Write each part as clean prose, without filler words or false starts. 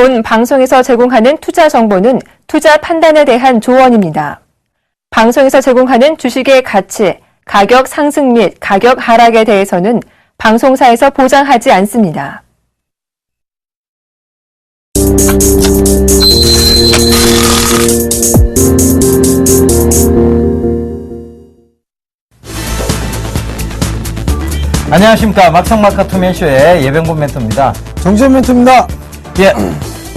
본 방송에서 제공하는 투자 정보는 투자 판단에 대한 조언입니다. 방송에서 제공하는 주식의 가치, 가격 상승 및 가격 하락에 대해서는 방송사에서 보장하지 않습니다. 안녕하십니까. 막상막하 투맨쇼의 예병곤 멘토입니다. 정지현 멘토입니다. 예,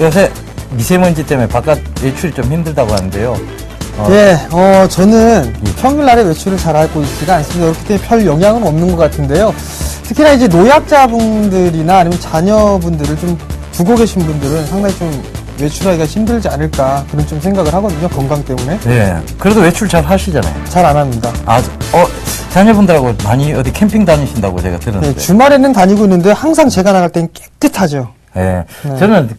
요새 미세먼지 때문에 바깥 외출이 좀 힘들다고 하는데요. 저는 평일날에 외출을 잘 하고 있지가 않습니다. 그렇기 때문에 별 영향은 없는 것 같은데요. 특히나 이제 노약자분들이나 아니면 자녀분들을 좀 두고 계신 분들은 상당히 좀 외출하기가 힘들지 않을까 그런 좀 생각을 하거든요. 건강 때문에. 예, 그래도 외출 잘 하시잖아요. 잘 안 합니다. 자녀분들하고 많이 어디 캠핑 다니신다고 제가 들었는데. 네, 주말에는 다니고 있는데 항상 제가 나갈 때는 깨끗하죠. 예. 네. 저는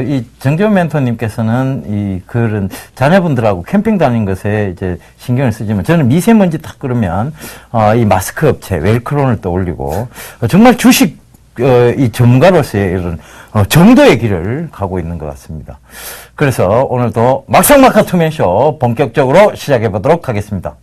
이 정지현 멘토님께서는 이 그런 자녀분들하고 캠핑 다니는 것에 이제 신경을 쓰지만 저는 미세먼지 딱 그러면 이 마스크 업체 웰크론을 떠올리고 정말 주식 이 전문가로서의 이런 정도의 길을 가고 있는 것 같습니다. 그래서 오늘도 막상막하 투맨쇼 본격적으로 시작해 보도록 하겠습니다.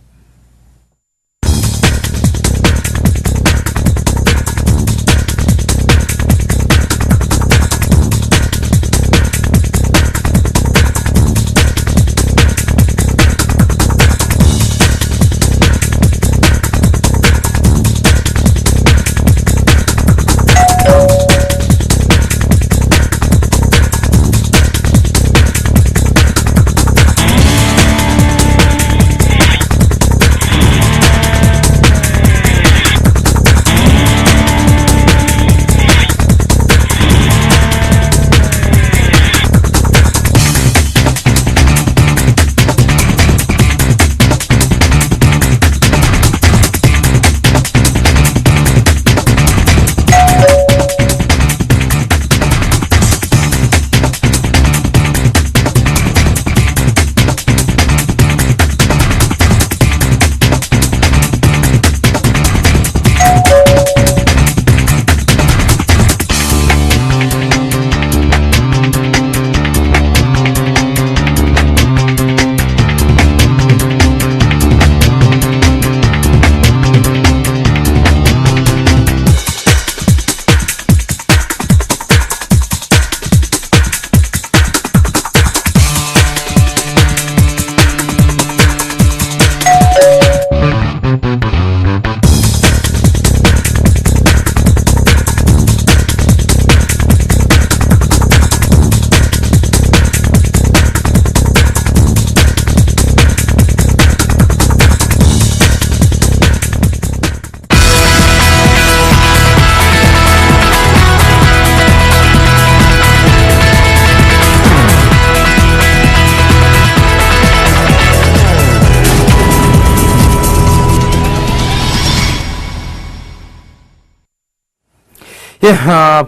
예,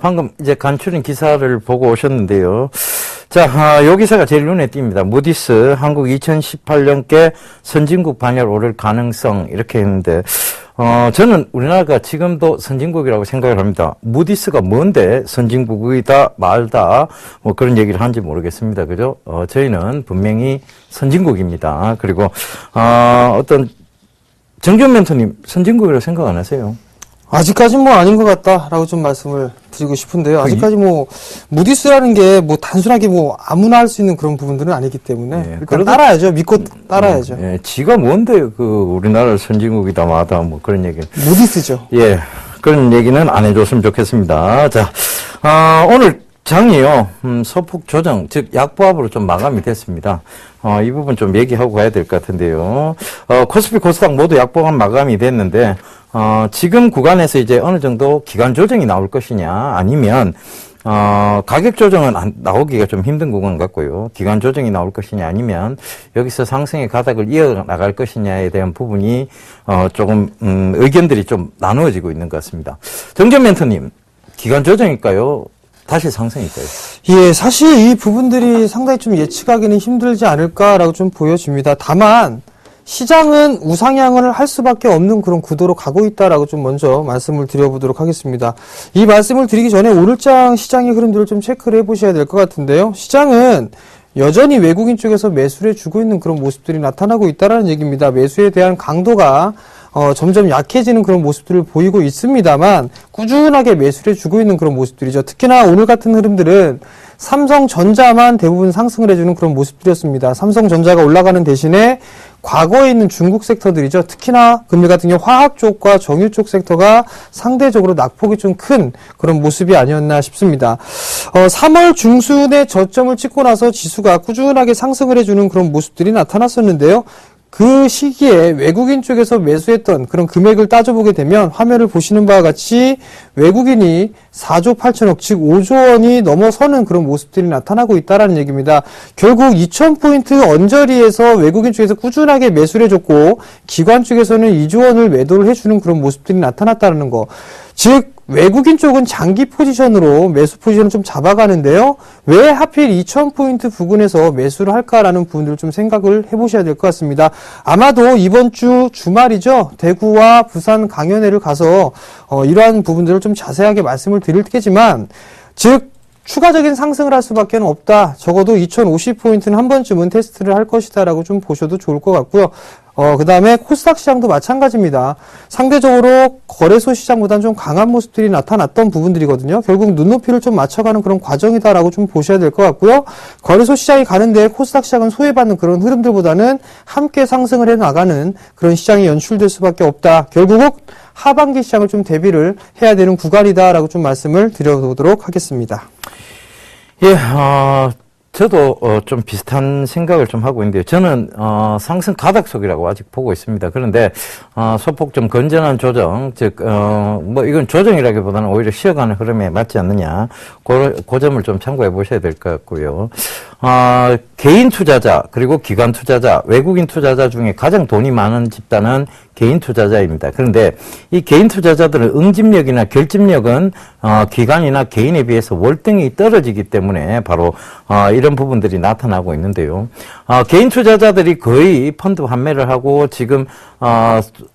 방금 이제 간추린 기사를 보고 오셨는데요. 자, 요 기사가 제일 눈에 띕니다. 무디스 한국 2018년께 선진국 반열 오를 가능성 이렇게 했는데, 저는 우리나라가 지금도 선진국이라고 생각을 합니다. 무디스가 뭔데 선진국이다 말다 뭐 그런 얘기를 하는지 모르겠습니다. 그죠? 저희는 분명히 선진국입니다. 그리고 어떤 정지현 멘토님 선진국이라고 생각 안 하세요? 아직까지는 뭐 아닌 것 같다라고 좀 말씀을 드리고 싶은데요. 아직까지 뭐 무디스라는 게 뭐 단순하게 뭐 아무나 할 수 있는 그런 부분들은 아니기 때문에 일단 따라야죠. 믿고 따라야죠. 예, 지가 뭔데 우리나라 선진국이다 마다 뭐 그런 얘기. 무디스죠. 예, 그런 얘기는 안 해줬으면 좋겠습니다. 자, 오늘 장이요, 소폭 조정, 즉 약보합으로 좀 마감이 됐습니다. 이 부분 좀 얘기하고 가야 될 것 같은데요. 코스피, 코스닥 모두 약보합 마감이 됐는데, 지금 구간에서 이제 어느 정도 기간 조정이 나올 것이냐, 아니면, 가격 조정은 나오기가 좀 힘든 구간 같고요. 기간 조정이 나올 것이냐, 아니면 여기서 상승의 가닥을 이어나갈 것이냐에 대한 부분이, 조금, 의견들이 좀 나누어지고 있는 것 같습니다. 정전 멘토님, 기간 조정일까요? 다시 상승일까요? 예, 사실 이 부분들이 상당히 좀 예측하기는 힘들지 않을까라고 좀 보여집니다. 다만, 시장은 우상향을 할 수밖에 없는 그런 구도로 가고 있다라고 좀 먼저 말씀을 드려보도록 하겠습니다. 이 말씀을 드리기 전에 오늘장 시장의 흐름들을 좀 체크를 해보셔야 될 것 같은데요. 시장은 여전히 외국인 쪽에서 매수를 해주고 있는 그런 모습들이 나타나고 있다는 얘기입니다. 매수에 대한 강도가 점점 약해지는 그런 모습들을 보이고 있습니다만 꾸준하게 매수를 해주고 있는 그런 모습들이죠. 특히나 오늘 같은 흐름들은 삼성전자만 대부분 상승을 해주는 그런 모습들이었습니다. 삼성전자가 올라가는 대신에 과거에 있는 중국 섹터들이죠. 특히나 금일 같은 경우 화학 쪽과 정유 쪽 섹터가 상대적으로 낙폭이 좀 큰 그런 모습이 아니었나 싶습니다. 3월 중순에 저점을 찍고 나서 지수가 꾸준하게 상승을 해주는 그런 모습들이 나타났었는데요. 그 시기에 외국인 쪽에서 매수했던 그런 금액을 따져보게 되면 화면을 보시는 바와 같이 외국인이 4조 8천억, 즉 5조 원이 넘어서는 그런 모습들이 나타나고 있다는 얘기입니다. 결국 2,000포인트 언저리에서 외국인 쪽에서 꾸준하게 매수를 해줬고 기관 쪽에서는 2조 원을 매도를 해주는 그런 모습들이 나타났다는 거. 즉 외국인 쪽은 장기 포지션으로 매수 포지션을 좀 잡아가는데요. 왜 하필 2,000포인트 부근에서 매수를 할까라는 부분들을 좀 생각을 해보셔야 될 것 같습니다. 아마도 이번 주 주말이죠. 대구와 부산 강연회를 가서 이러한 부분들을 좀 자세하게 말씀을 드릴 테지만 즉 추가적인 상승을 할 수밖에 없다. 적어도 2,050포인트는 한 번쯤은 테스트를 할 것이다라고 좀 보셔도 좋을 것 같고요. 그 다음에 코스닥 시장도 마찬가지입니다. 상대적으로 거래소 시장보다는 좀 강한 모습들이 나타났던 부분들이거든요. 결국 눈높이를 좀 맞춰가는 그런 과정이다라고 좀 보셔야 될 것 같고요. 거래소 시장이 가는데 코스닥 시장은 소외받는 그런 흐름들보다는 함께 상승을 해나가는 그런 시장이 연출될 수밖에 없다. 결국 하반기 시장을 좀 대비를 해야 되는 구간이다라고 좀 말씀을 드려보도록 하겠습니다. 예, 저도 좀 비슷한 생각을 좀 하고 있는데요. 저는 상승 가닥속이라고 아직 보고 있습니다. 그런데 소폭 좀 건전한 조정, 즉 뭐 이건 조정이라기보다는 오히려 쉬어가는 흐름에 맞지 않느냐, 그 점을 좀 참고해 보셔야 될 것 같고요. 개인 투자자 그리고 기관 투자자, 외국인 투자자 중에 가장 돈이 많은 집단은 개인 투자자입니다. 그런데 이 개인 투자자들은 응집력이나 결집력은 기관이나 개인에 비해서 월등히 떨어지기 때문에 바로 이런 부분들이 나타나고 있는데요. 개인 투자자들이 거의 펀드 판매를 하고 지금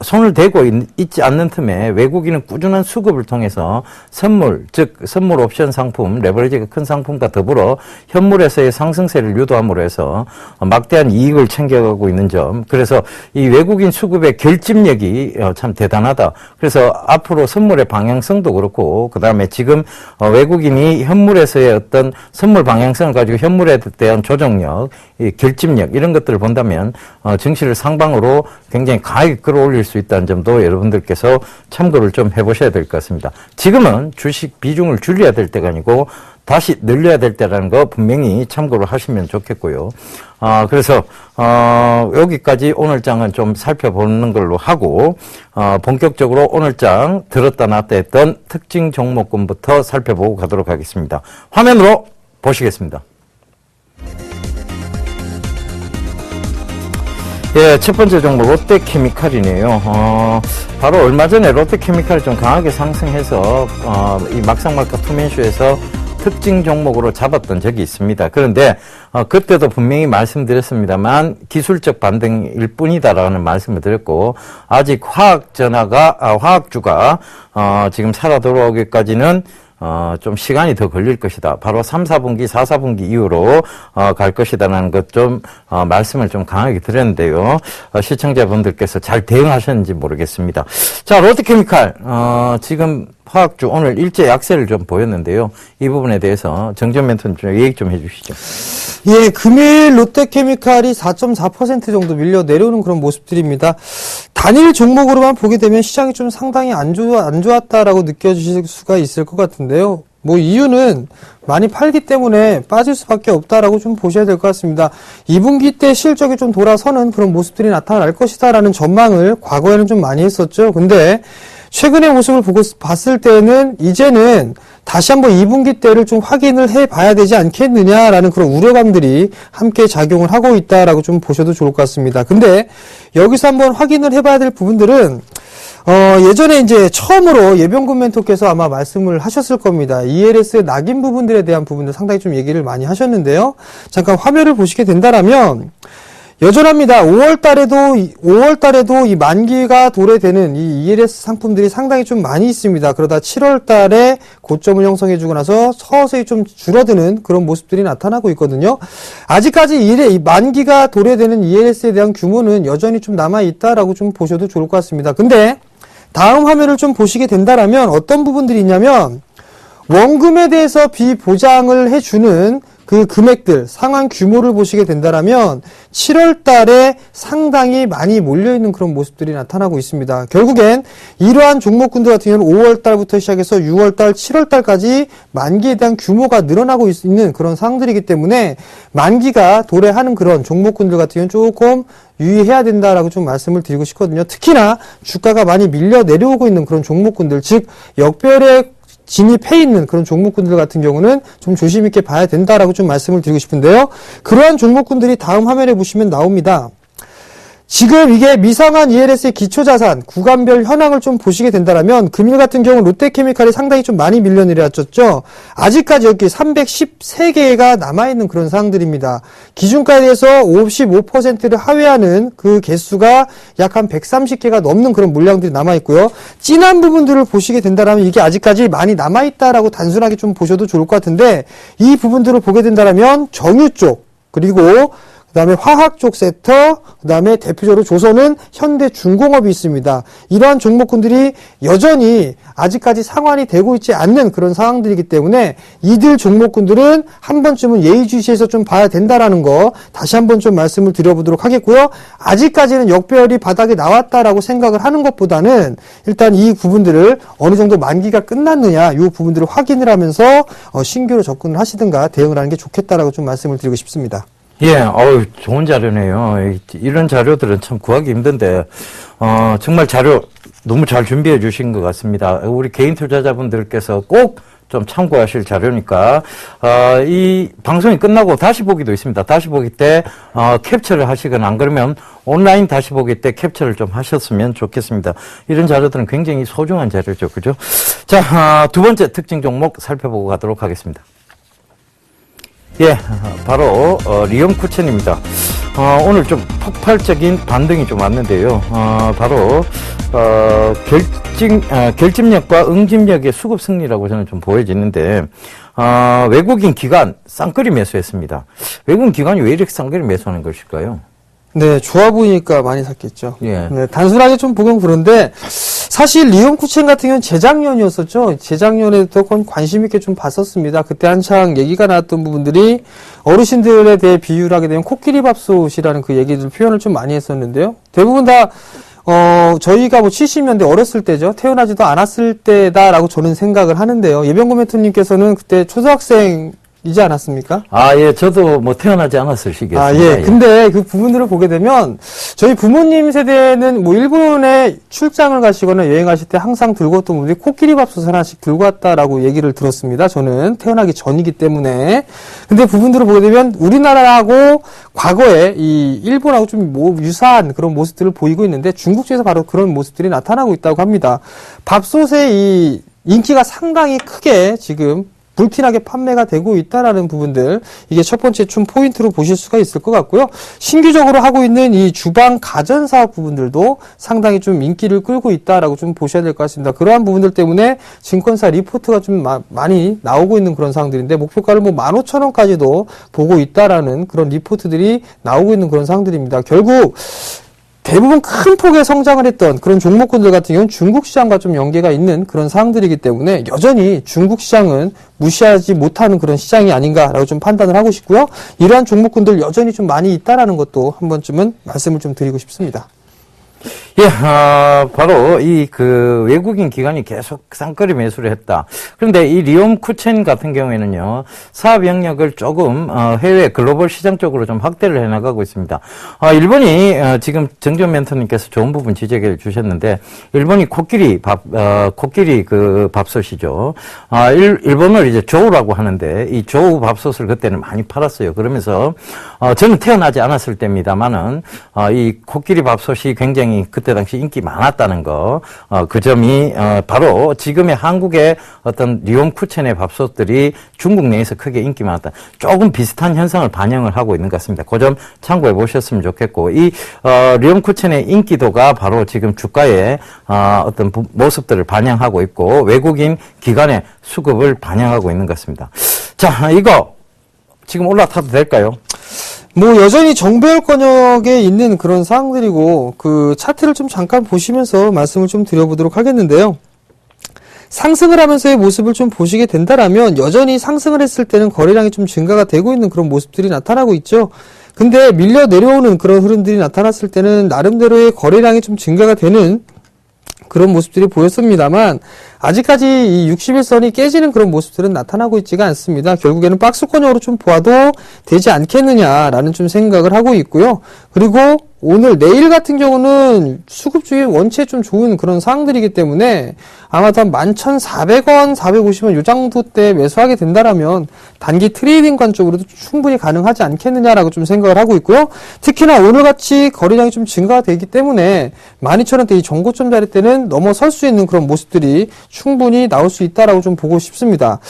손을 대고 있지 않는 틈에 외국인은 꾸준한 수급을 통해서 선물, 즉 선물 옵션 상품, 레버리지가 큰 상품과 더불어 현물에서의 상승세를 유도함으로 해서 막대한 이익을 챙겨가고 있는 점, 그래서 이 외국인 수급의 결집력이 참 대단하다. 그래서 앞으로 선물의 방향성도 그렇고 그 다음에 지금 외국인이 현물에서의 어떤 선물 방향성을 가지고 현물에 대한 조정력, 이 결집력 이런 것들을 본다면 증시를 상방으로 굉장히 강하게 끌어올릴 수 있다는 점도 여러분들께서 참고를 좀 해보셔야 될 것 같습니다. 지금은 주식 비중을 줄여야 될 때가 아니고 다시 늘려야 될 때라는 거 분명히 참고를 하시면 좋겠고요. 그래서 여기까지 오늘장은 좀 살펴보는 걸로 하고 본격적으로 오늘장 들었다 놨다 했던 특징 종목군부터 살펴보고 가도록 하겠습니다. 화면으로 보시겠습니다. 예, 첫 번째 종목 롯데케미칼이네요. 바로 얼마 전에 롯데케미칼이 좀 강하게 상승해서 이 막상막하 투맨쇼에서 특징 종목으로 잡았던 적이 있습니다. 그런데 그때도 분명히 말씀드렸습니다만 기술적 반등일 뿐이다라는 말씀을 드렸고 아직 화학주가 지금 살아 돌아오기까지는 좀 시간이 더 걸릴 것이다. 바로 3, 4분기, 4, 4분기 이후로 갈 것이다라는 것 좀 말씀을 좀 강하게 드렸는데요. 시청자분들께서 잘 대응하셨는지 모르겠습니다. 자, 롯데케미칼 지금 화학주 오늘 일제 약세를 좀 보였는데요. 이 부분에 대해서 정전 멘트는 좀 얘기 좀 해주시죠. 예, 금일 롯데케미칼이 4.4% 정도 밀려 내려오는 그런 모습들입니다. 단일 종목으로만 보게 되면 시장이 좀 상당히 안 좋았다라고 느껴지실 수가 있을 것 같은데요. 뭐 이유는 많이 팔기 때문에 빠질 수밖에 없다라고 좀 보셔야 될 것 같습니다. 2분기 때 실적이 좀 돌아서는 그런 모습들이 나타날 것이다라는 전망을 과거에는 좀 많이 했었죠. 근데 최근의 모습을 봤을 때는 이제는 다시 한번 2분기 때를 좀 확인을 해봐야 되지 않겠느냐라는 그런 우려감들이 함께 작용을 하고 있다라고 좀 보셔도 좋을 것 같습니다. 근데 여기서 한번 확인을 해봐야 될 부분들은 예전에 이제 처음으로 예병군 멘토께서 아마 말씀을 하셨을 겁니다. ELS의 낙인 부분들에 대한 부분들 상당히 좀 얘기를 많이 하셨는데요. 잠깐 화면을 보시게 된다라면 여전합니다. 5월 달에도 이 만기가 도래되는 이 ELS 상품들이 상당히 좀 많이 있습니다. 그러다 7월 달에 고점을 형성해주고 나서 서서히 좀 줄어드는 그런 모습들이 나타나고 있거든요. 아직까지 이 만기가 도래되는 ELS에 대한 규모는 여전히 좀 남아있다라고 좀 보셔도 좋을 것 같습니다. 근데 다음 화면을 좀 보시게 된다라면 어떤 부분들이 있냐면 원금에 대해서 비보장을 해주는 그 금액들, 상환 규모를 보시게 된다라면 7월 달에 상당히 많이 몰려있는 그런 모습들이 나타나고 있습니다. 결국엔 이러한 종목군들 같은 경우는 5월 달부터 시작해서 6월 달, 7월 달까지 만기에 대한 규모가 늘어나고 있는 그런 상황들이기 때문에 만기가 도래하는 그런 종목군들 같은 경우는 조금 유의해야 된다라고 좀 말씀을 드리고 싶거든요. 특히나 주가가 많이 밀려 내려오고 있는 그런 종목군들, 즉 역별에 진입해 있는 그런 종목군들 같은 경우는 좀 조심 있게 봐야 된다라고 좀 말씀을 드리고 싶은데요. 그러한 종목군들이 다음 화면에 보시면 나옵니다. 지금 이게 미상한 ELS의 기초자산 구간별 현황을 좀 보시게 된다면 금일 같은 경우 롯데케미칼이 상당히 좀 많이 밀려 내려왔죠. 아직까지 여기 313개가 남아있는 그런 상황들입니다. 기준가에 대해서 55%를 하회하는 그 개수가 약 한 130개가 넘는 그런 물량들이 남아있고요. 진한 부분들을 보시게 된다면 이게 아직까지 많이 남아있다라고 단순하게 좀 보셔도 좋을 것 같은데 이 부분들을 보게 된다면 정유 쪽 그리고 그 다음에 화학 쪽 섹터, 그 다음에 대표적으로 조선은 현대중공업이 있습니다. 이러한 종목군들이 여전히 아직까지 상환이 되고 있지 않는 그런 상황들이기 때문에 이들 종목군들은 한 번쯤은 예의주시해서 좀 봐야 된다라는 거 다시 한번 좀 말씀을 드려보도록 하겠고요. 아직까지는 역배열이 바닥에 나왔다라고 생각을 하는 것보다는 일단 이 부분들을 어느 정도 만기가 끝났느냐 이 부분들을 확인을 하면서 신규로 접근을 하시든가 대응을 하는 게 좋겠다라고 좀 말씀을 드리고 싶습니다. 예, 좋은 자료네요. 이런 자료들은 참 구하기 힘든데, 정말 자료 너무 잘 준비해 주신 것 같습니다. 우리 개인 투자자분들께서 꼭 좀 참고하실 자료니까, 이 방송이 끝나고 다시 보기도 있습니다. 다시 보기 때, 캡처를 하시거나 안 그러면 온라인 다시 보기 때 캡처를 좀 하셨으면 좋겠습니다. 이런 자료들은 굉장히 소중한 자료죠. 그죠? 자, 두 번째 특징 종목 살펴보고 가도록 하겠습니다. 예, 바로 리엄쿠첸입니다. 오늘 좀 폭발적인 반등이 좀 왔는데요. 바로 결집력과 응집력의 수급 승리라고 저는 좀 보여지는데 외국인 기관 쌍끌이 매수했습니다. 외국인 기관이 왜 이렇게 쌍끌이 매수하는 것일까요? 네, 좋아 보이니까 많이 샀겠죠. 예. 네, 단순하게 좀 보면 그런데 사실 리엄쿠첸 같은 경우는 재작년이었었죠. 재작년에도 관심 있게 좀 봤었습니다. 그때 한창 얘기가 나왔던 부분들이 어르신들에 대해 비유를 하게 되면 코끼리 밥솥이라는 그 얘기들 표현을 좀 많이 했었는데요. 대부분 다 저희가 뭐 70년대 어렸을 때죠. 태어나지도 않았을 때다라고 저는 생각을 하는데요. 예병고 멘토님께서는 그때 초등학생이지 않았습니까? 예, 저도 뭐 태어나지 않았을 시기였습니다. 예. 근데 그 부분들을 보게 되면 저희 부모님 세대는 뭐 일본에 출장을 가시거나 여행하실 때 항상 들고 왔던 분들이 코끼리 밥솥 하나씩 들고 왔다라고 얘기를 들었습니다. 저는 태어나기 전이기 때문에. 근데 부분들을 보게 되면 우리나라하고 과거에 이 일본하고 좀 유사한 그런 모습들을 보이고 있는데 중국 쪽에서 바로 그런 모습들이 나타나고 있다고 합니다. 밥솥의 이 인기가 상당히 크게 지금 불티나게 판매가 되고 있다라는 부분들, 이게 첫 번째 좀 포인트로 보실 수가 있을 것 같고요. 신규적으로 하고 있는 이 주방 가전 사업 부분들도 상당히 좀 인기를 끌고 있다라고 좀 보셔야 될 것 같습니다. 그러한 부분들 때문에 증권사 리포트가 좀 많이 나오고 있는 그런 상황들인데 목표가를 뭐 15,000원까지도 보고 있다라는 그런 리포트들이 나오고 있는 그런 상황들입니다. 결국 대부분 큰 폭의 성장을 했던 그런 종목군들 같은 경우는 중국 시장과 좀 연계가 있는 그런 사항들이기 때문에 여전히 중국 시장은 무시하지 못하는 그런 시장이 아닌가라고 좀 판단을 하고 싶고요. 이러한 종목군들 여전히 좀 많이 있다라는 것도 한 번쯤은 말씀을 좀 드리고 싶습니다. 예, 바로 외국인 기관이 계속 쌍끌이 매수를 했다. 그런데 이 리엄쿠첸 같은 경우에는요, 사업 영역을 조금, 해외 글로벌 시장 쪽으로 좀 확대를 해 나가고 있습니다. 일본이, 지금 정전 멘토님께서 좋은 부분 지적해 주셨는데, 일본이 코끼리 밥솥이죠. 일본을 이제 조우라고 하는데, 이 조우 밥솥을 그때는 많이 팔았어요. 그러면서, 저는 태어나지 않았을 때입니다만은, 이 코끼리 밥솥이 굉장히 그때 당시 인기 많았다는 거, 그 점이 바로 지금의 한국의 어떤 리움쿠첸의 밥솥들이 중국 내에서 크게 인기 많았다. 조금 비슷한 현상을 반영을 하고 있는 것 같습니다. 그 점 참고해 보셨으면 좋겠고, 이 리움쿠첸의 인기도가 바로 지금 주가의 어떤 모습들을 반영하고 있고, 외국인 기관의 수급을 반영하고 있는 것 같습니다. 자, 이거 지금 올라타도 될까요? 뭐 여전히 정배열권역에 있는 그런 사항들이고, 그 차트를 좀 잠깐 보시면서 말씀을 좀 드려보도록 하겠는데요. 상승을 하면서의 모습을 좀 보시게 된다라면 여전히 상승을 했을 때는 거래량이 좀 증가가 되고 있는 그런 모습들이 나타나고 있죠. 근데 밀려 내려오는 그런 흐름들이 나타났을 때는 나름대로의 거래량이 좀 증가가 되는 그런 모습들이 보였습니다만, 아직까지 이 60일선이 깨지는 그런 모습들은 나타나고 있지가 않습니다. 결국에는 박스권역으로 좀 보아도 되지 않겠느냐라는 좀 생각을 하고 있고요. 그리고 오늘, 내일 같은 경우는 수급 중에 원체 좀 좋은 그런 상황들이기 때문에 아마도 한 11,400원, 450원 요 정도 때 매수하게 된다라면 단기 트레이딩 관점으로도 충분히 가능하지 않겠느냐라고 좀 생각을 하고 있고요. 특히나 오늘같이 거래량이 좀 증가가 되기 때문에 12,000원대 이 정고점 자리 때는 넘어설 수 있는 그런 모습들이 충분히 나올 수 있다라고 좀 보고 싶습니다.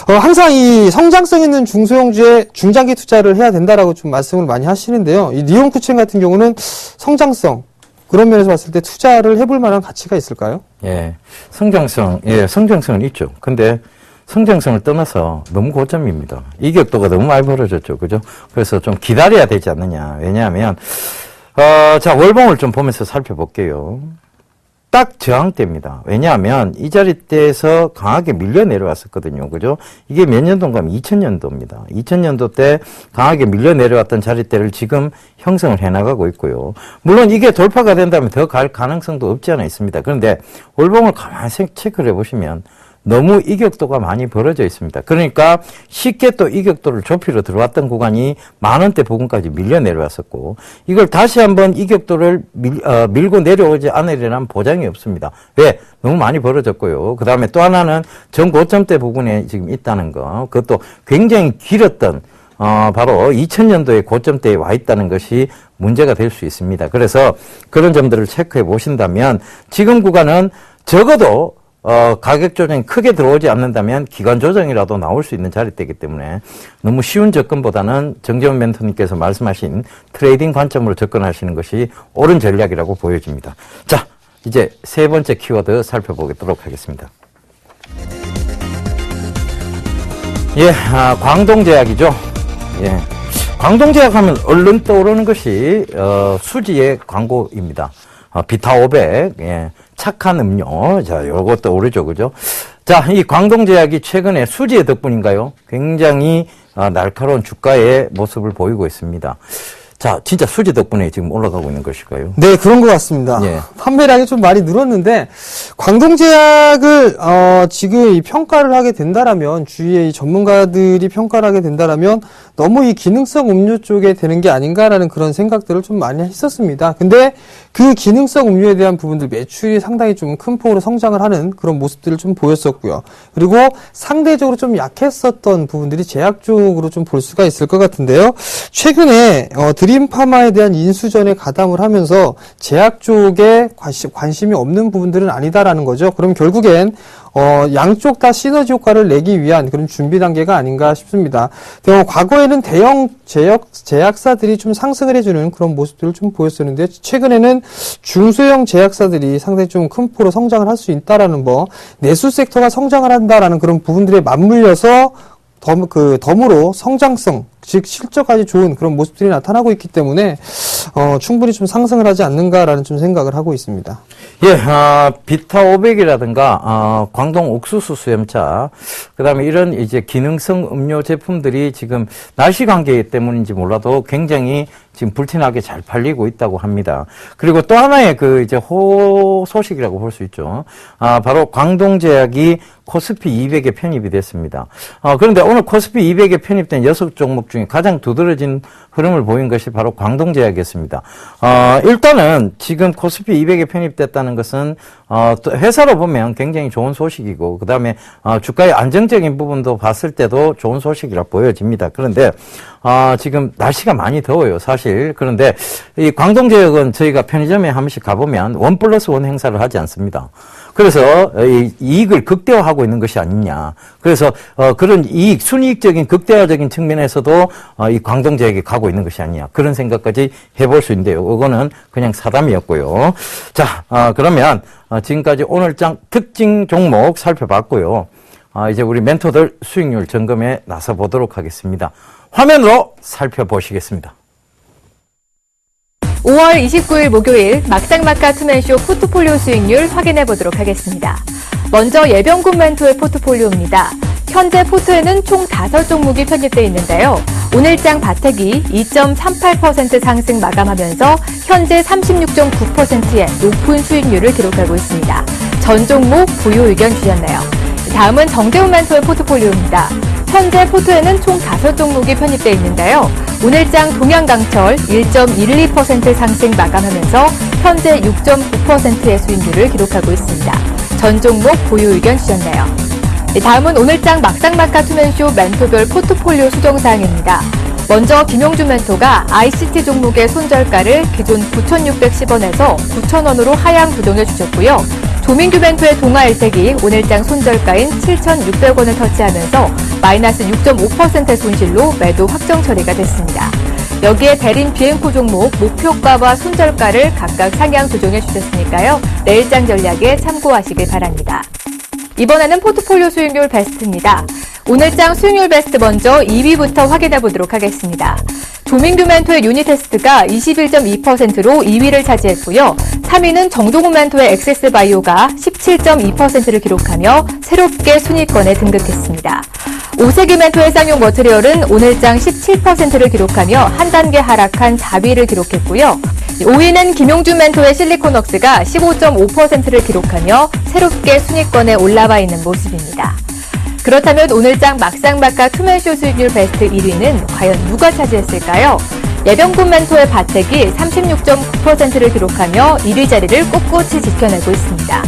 항상 이 성장성 있는 중소형주에 중장기 투자를 해야 된다라고 좀 말씀을 많이 하시는데요. 이 리움쿠첸 같은 경우는 성장성, 그런 면에서 봤을 때 투자를 해볼 만한 가치가 있을까요? 예, 성장성은 있죠. 근데 성장성을 떠나서 너무 고점입니다. 이격도가 너무 많이 벌어졌죠. 그죠? 그래서 좀 기다려야 되지 않느냐. 왜냐하면, 자, 월봉을 좀 보면서 살펴볼게요. 딱 저항대입니다. 왜냐하면 이 자리대에서 강하게 밀려 내려왔었거든요. 그죠? 이게 몇 년도인가 하면 2000년도입니다. 2000년도 때 강하게 밀려 내려왔던 자리대를 지금 형성을 해나가고 있고요. 물론 이게 돌파가 된다면 더 갈 가능성도 없지 않아 있습니다. 그런데 월봉을 가만히 체크를 해보시면 너무 이격도가 많이 벌어져 있습니다. 그러니까 쉽게 또 이격도를 좁히러 들어왔던 구간이 만원대 부근까지 밀려 내려왔었고, 이걸 다시 한번 이격도를 밀고 내려오지 않으리라는 보장이 없습니다. 왜? 너무 많이 벌어졌고요. 그 다음에 또 하나는 전고점대 부근에 지금 있다는 거, 그것도 굉장히 길었던 바로 2000년도의 고점대에 와 있다는 것이 문제가 될 수 있습니다. 그래서 그런 점들을 체크해 보신다면 지금 구간은 적어도 가격 조정이 크게 들어오지 않는다면 기간 조정이라도 나올 수 있는 자리대이기 때문에 너무 쉬운 접근보다는 정재훈 멘토님께서 말씀하신 트레이딩 관점으로 접근하시는 것이 옳은 전략이라고 보여집니다. 자, 이제 세 번째 키워드 살펴보도록 하겠습니다. 예, 광동제약이죠. 예. 광동제약 하면 얼른 떠오르는 것이 수지의 광고입니다. 비타 500, 예, 착한 음료. 자, 요것도 오르죠, 그죠? 자, 이 광동제약이 최근에 수지의 덕분인가요? 굉장히 날카로운 주가의 모습을 보이고 있습니다. 자, 진짜 수지 덕분에 지금 올라가고 있는 것일까요? 네, 그런 것 같습니다. 예. 판매량이 좀 많이 늘었는데, 광동제약을, 지금 이 평가를 하게 된다라면, 주위에 이 전문가들이 평가를 하게 된다라면, 너무 이 기능성 음료 쪽에 되는 게 아닌가라는 그런 생각들을 좀 많이 했었습니다. 근데 그 기능성 음료에 대한 부분들 매출이 상당히 좀 큰 폭으로 성장을 하는 그런 모습들을 좀 보였었고요. 그리고 상대적으로 좀 약했었던 부분들이 제약 쪽으로 좀 볼 수가 있을 것 같은데요. 최근에 드림파마에 대한 인수전에 가담을 하면서 제약 쪽에 관심이 없는 부분들은 아니다라는 거죠. 그럼 결국엔 양쪽 다 시너지 효과를 내기 위한 그런 준비 단계가 아닌가 싶습니다. 과거에는 대형 제약사들이 좀 상승을 해주는 그런 모습들을 좀 보였었는데, 최근에는 중소형 제약사들이 상당히 좀 큰 폭으로 성장을 할 수 있다라는 거, 내수 섹터가 성장을 한다라는 그런 부분들에 맞물려서 덤으로 성장성, 즉 실적까지 좋은 그런 모습들이 나타나고 있기 때문에 충분히 좀 상승을 하지 않는가라는 좀 생각을 하고 있습니다. 예, 비타 500이라든가 광동 옥수수 수염차, 그다음에 이런 이제 기능성 음료 제품들이 지금 날씨 관계 때문인지 몰라도 굉장히 지금 불티나게 잘 팔리고 있다고 합니다. 그리고 또 하나의 그 이제 소식이라고 볼 수 있죠. 바로 광동제약이 코스피 200에 편입이 됐습니다. 그런데 오늘 코스피 200에 편입된 6종목 중에 가장 두드러진 흐름을 보인 것이 바로 광동제약이었습니다. 일단은 지금 코스피 200에 편입됐다는 것은 또 회사로 보면 굉장히 좋은 소식이고, 그 다음에 주가의 안정적인 부분도 봤을 때도 좋은 소식이라 보여집니다. 그런데 지금 날씨가 많이 더워요. 사실 사실. 그런데 이 광동제약은 저희가 편의점에 한 번씩 가보면 1+1 행사를 하지 않습니다. 그래서 이 이익을 극대화하고 있는 것이 아니냐. 그래서 그런 순이익적인 극대화적인 측면에서도 이 광동제약이 가고 있는 것이 아니냐. 그런 생각까지 해볼 수 있는데요. 이거는 그냥 사담이었고요. 자, 그러면 지금까지 오늘장 특징 종목 살펴봤고요. 이제 우리 멘토들 수익률 점검에 나서 보도록 하겠습니다. 화면으로 살펴보시겠습니다. 5월 29일 목요일 막상막하 투맨쇼 포트폴리오 수익률 확인해 보도록 하겠습니다. 먼저 예병군 멘토의 포트폴리오입니다. 현재 포트에는 총 5종목이 편입되어 있는데요. 오늘장 바텍이 2.38% 상승 마감하면서 현재 36.9%의 높은 수익률을 기록하고 있습니다. 전 종목 보유 의견 주셨네요. 다음은 정재훈 멘토의 포트폴리오입니다. 현재 포트에는 총 5종목이 편입되어 있는데요. 오늘장 동양강철 1.12% 상승 마감하면서 현재 6.9%의 수익률을 기록하고 있습니다. 전 종목 보유 의견 주셨네요. 다음은 오늘장 막상막하 투맨쇼 멘토별 포트폴리오 수정사항입니다. 먼저 김용준 멘토가 ICT 종목의 손절가를 기존 9,610원에서 9,000원으로 하향 조정해 주셨고요. 조민규 멘토의 동아일텍이 오늘장 손절가인 7,600원을 터치하면서 마이너스 6.5%의 손실로 매도 확정 처리가 됐습니다. 여기에 대림 비행코 종목 목표가와 손절가를 각각 상향 조정해 주셨으니까요. 내일장 전략에 참고하시길 바랍니다. 이번에는 포트폴리오 수익률 베스트입니다. 오늘장 수익률 베스트 먼저 2위부터 확인해 보도록 하겠습니다. 조민규 멘토의 유니테스트가 21.2%로 2위를 차지했고요. 3위는 정동훈 멘토의 엑세스바이오가 17.2%를 기록하며 새롭게 순위권에 등극했습니다. 오세규 멘토의 쌍용 머트리얼은 오늘장 17%를 기록하며 한 단계 하락한 4위를 기록했고요. 5위는 김용준 멘토의 실리콘웍스가 15.5%를 기록하며 새롭게 순위권에 올라와 있는 모습입니다. 그렇다면 오늘장 막상막하 투맨쇼 수익률 베스트 1위는 과연 누가 차지했을까요? 예병군 멘토의 바텍이 36.9%를 기록하며 1위 자리를 꼿꼿이 지켜내고 있습니다.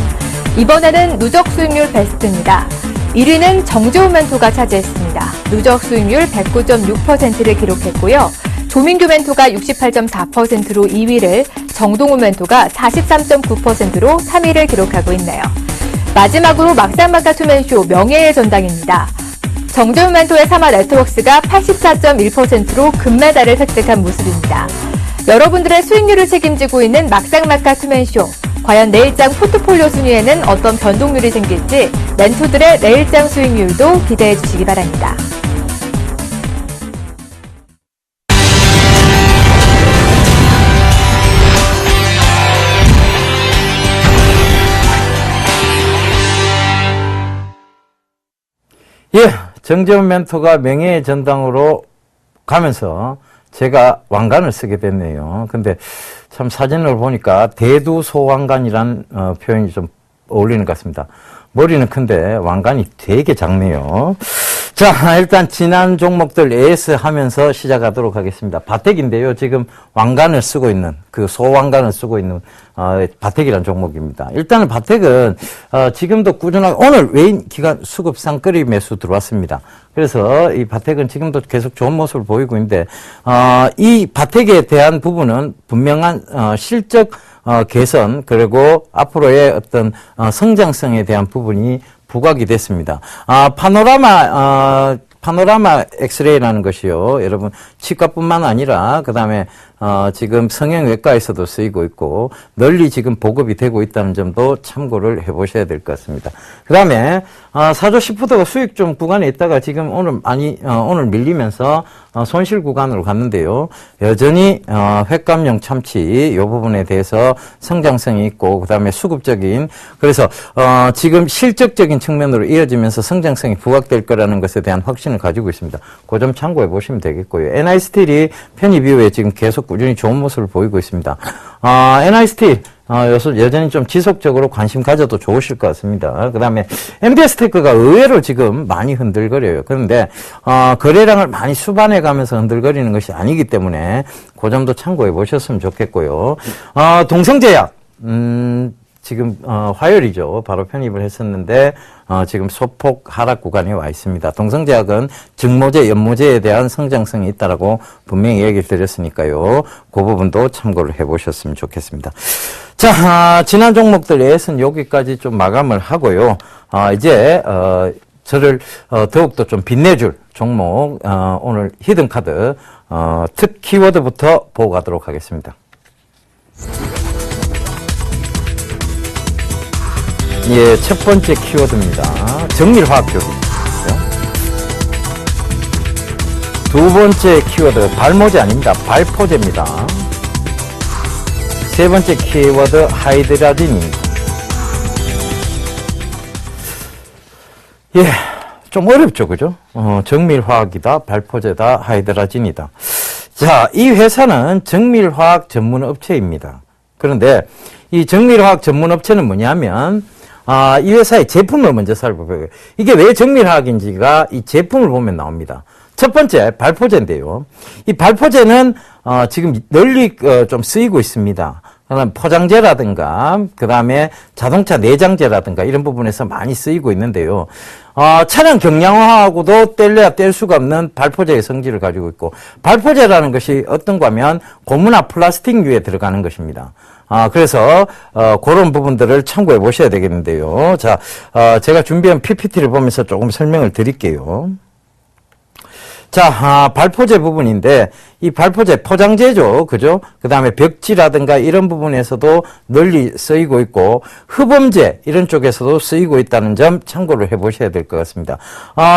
이번에는 누적 수익률 베스트입니다. 1위는 정재훈 멘토가 차지했습니다. 누적 수익률 109.6%를 기록했고요. 조민규 멘토가 68.4%로 2위를, 정동훈 멘토가 43.9%로 3위를 기록하고 있네요. 마지막으로 막상막하 투맨쇼 명예의 전당입니다. 정재훈 멘토의 사마 네트워크스가 84.1%로 금메달을 획득한 모습입니다. 여러분들의 수익률을 책임지고 있는 막상막하 투맨쇼. 과연 내일장 포트폴리오 순위에는 어떤 변동률이 생길지 멘토들의 내일장 수익률도 기대해 주시기 바랍니다. 예, 정재훈 멘토가 명예의 전당으로 가면서 제가 왕관을 쓰게 됐네요. 근데 참 사진을 보니까 대두소왕관이란 표현이 좀 어울리는 것 같습니다. 머리는 큰데 왕관이 되게 작네요. 자, 일단 지난 종목들 AS 하면서 시작하도록 하겠습니다. 바텍인데요. 지금 왕관을 쓰고 있는, 그 소왕관을 쓰고 있는 바텍이라는 종목입니다. 일단은 바텍은 지금도 꾸준하게 오늘 외인 기관 수급 상끌이 매수 들어왔습니다. 그래서 이 바텍은 지금도 계속 좋은 모습을 보이고 있는데 이 바텍에 대한 부분은 분명한 실적 개선, 그리고 앞으로의 어떤 성장성에 대한 부분이 부각이 됐습니다. 파노라마 엑스레이라는 것이요. 여러분, 치과뿐만 아니라, 그 다음에, 지금 성형외과에서도 쓰이고 있고, 널리 지금 보급이 되고 있다는 점도 참고를 해보셔야 될 것 같습니다. 그 다음에, 사조 시푸드가 수익 좀 구간에 있다가 지금 오늘 밀리면서, 손실 구간으로 갔는데요. 여전히, 횟감용 참치, 이 부분에 대해서 성장성이 있고, 그 다음에 수급적인, 그래서, 지금 실적적인 측면으로 이어지면서 성장성이 부각될 거라는 것에 대한 확신을 가지고 있습니다. 그 점 참고해 보시면 되겠고요. NI스틸이 편입 이후에 지금 계속 꾸준히 좋은 모습을 보이고 있습니다. NI스틸, 여전히 좀 지속적으로 관심 가져도 좋으실 것 같습니다. 그 다음에 MDS테크가 의외로 지금 많이 흔들거려요. 그런데 거래량을 많이 수반해 가면서 흔들거리는 것이 아니기 때문에 그 점도 참고해 보셨으면 좋겠고요. 동성제약, 지금 화요일이죠. 바로 편입을 했었는데 지금 소폭 하락 구간에 와 있습니다. 동성제약은 증모제, 연모제에 대한 성장성이 있다라고 분명히 얘기를 드렸으니까요. 그 부분도 참고를 해보셨으면 좋겠습니다. 자, 지난 종목들에서는 여기까지 좀 마감을 하고요. 이제 저를 더욱더 좀 빛내줄 종목, 오늘 히든카드 특 키워드부터 보고 가도록 하겠습니다. 예, 첫 번째 키워드입니다. 정밀화학적입니다. 두 번째 키워드 발모제 아닙니다. 발포제입니다. 세 번째 키워드 하이드라진입니다. 예, 좀 어렵죠, 그죠? 정밀화학이다, 발포제다, 하이드라진이다. 자, 이 회사는 정밀화학 전문 업체입니다. 그런데 이 정밀화학 전문 업체는 뭐냐면 이 회사의 제품을 먼저 살펴봐요. 이게 왜 정밀화학인지가 이 제품을 보면 나옵니다. 첫 번째, 발포제인데요. 이 발포제는, 지금 널리, 좀 쓰이고 있습니다. 그다음 포장재라든가, 그 다음에 자동차 내장재라든가 이런 부분에서 많이 쓰이고 있는데요. 차량 경량화하고도 뗄래야 뗄 수가 없는 발포제의 성질을 가지고 있고, 발포제라는 것이 어떤 거면 고무나 플라스틱류에 들어가는 것입니다. 그래서, 그런 부분들을 참고해 보셔야 되겠는데요. 자, 제가 준비한 PPT를 보면서 조금 설명을 드릴게요. 자, 발포제 부분인데, 이 발포제 포장재죠. 그죠? 그 다음에 벽지라든가 이런 부분에서도 널리 쓰이고 있고, 흡음재 이런 쪽에서도 쓰이고 있다는 점 참고를 해 보셔야 될 것 같습니다.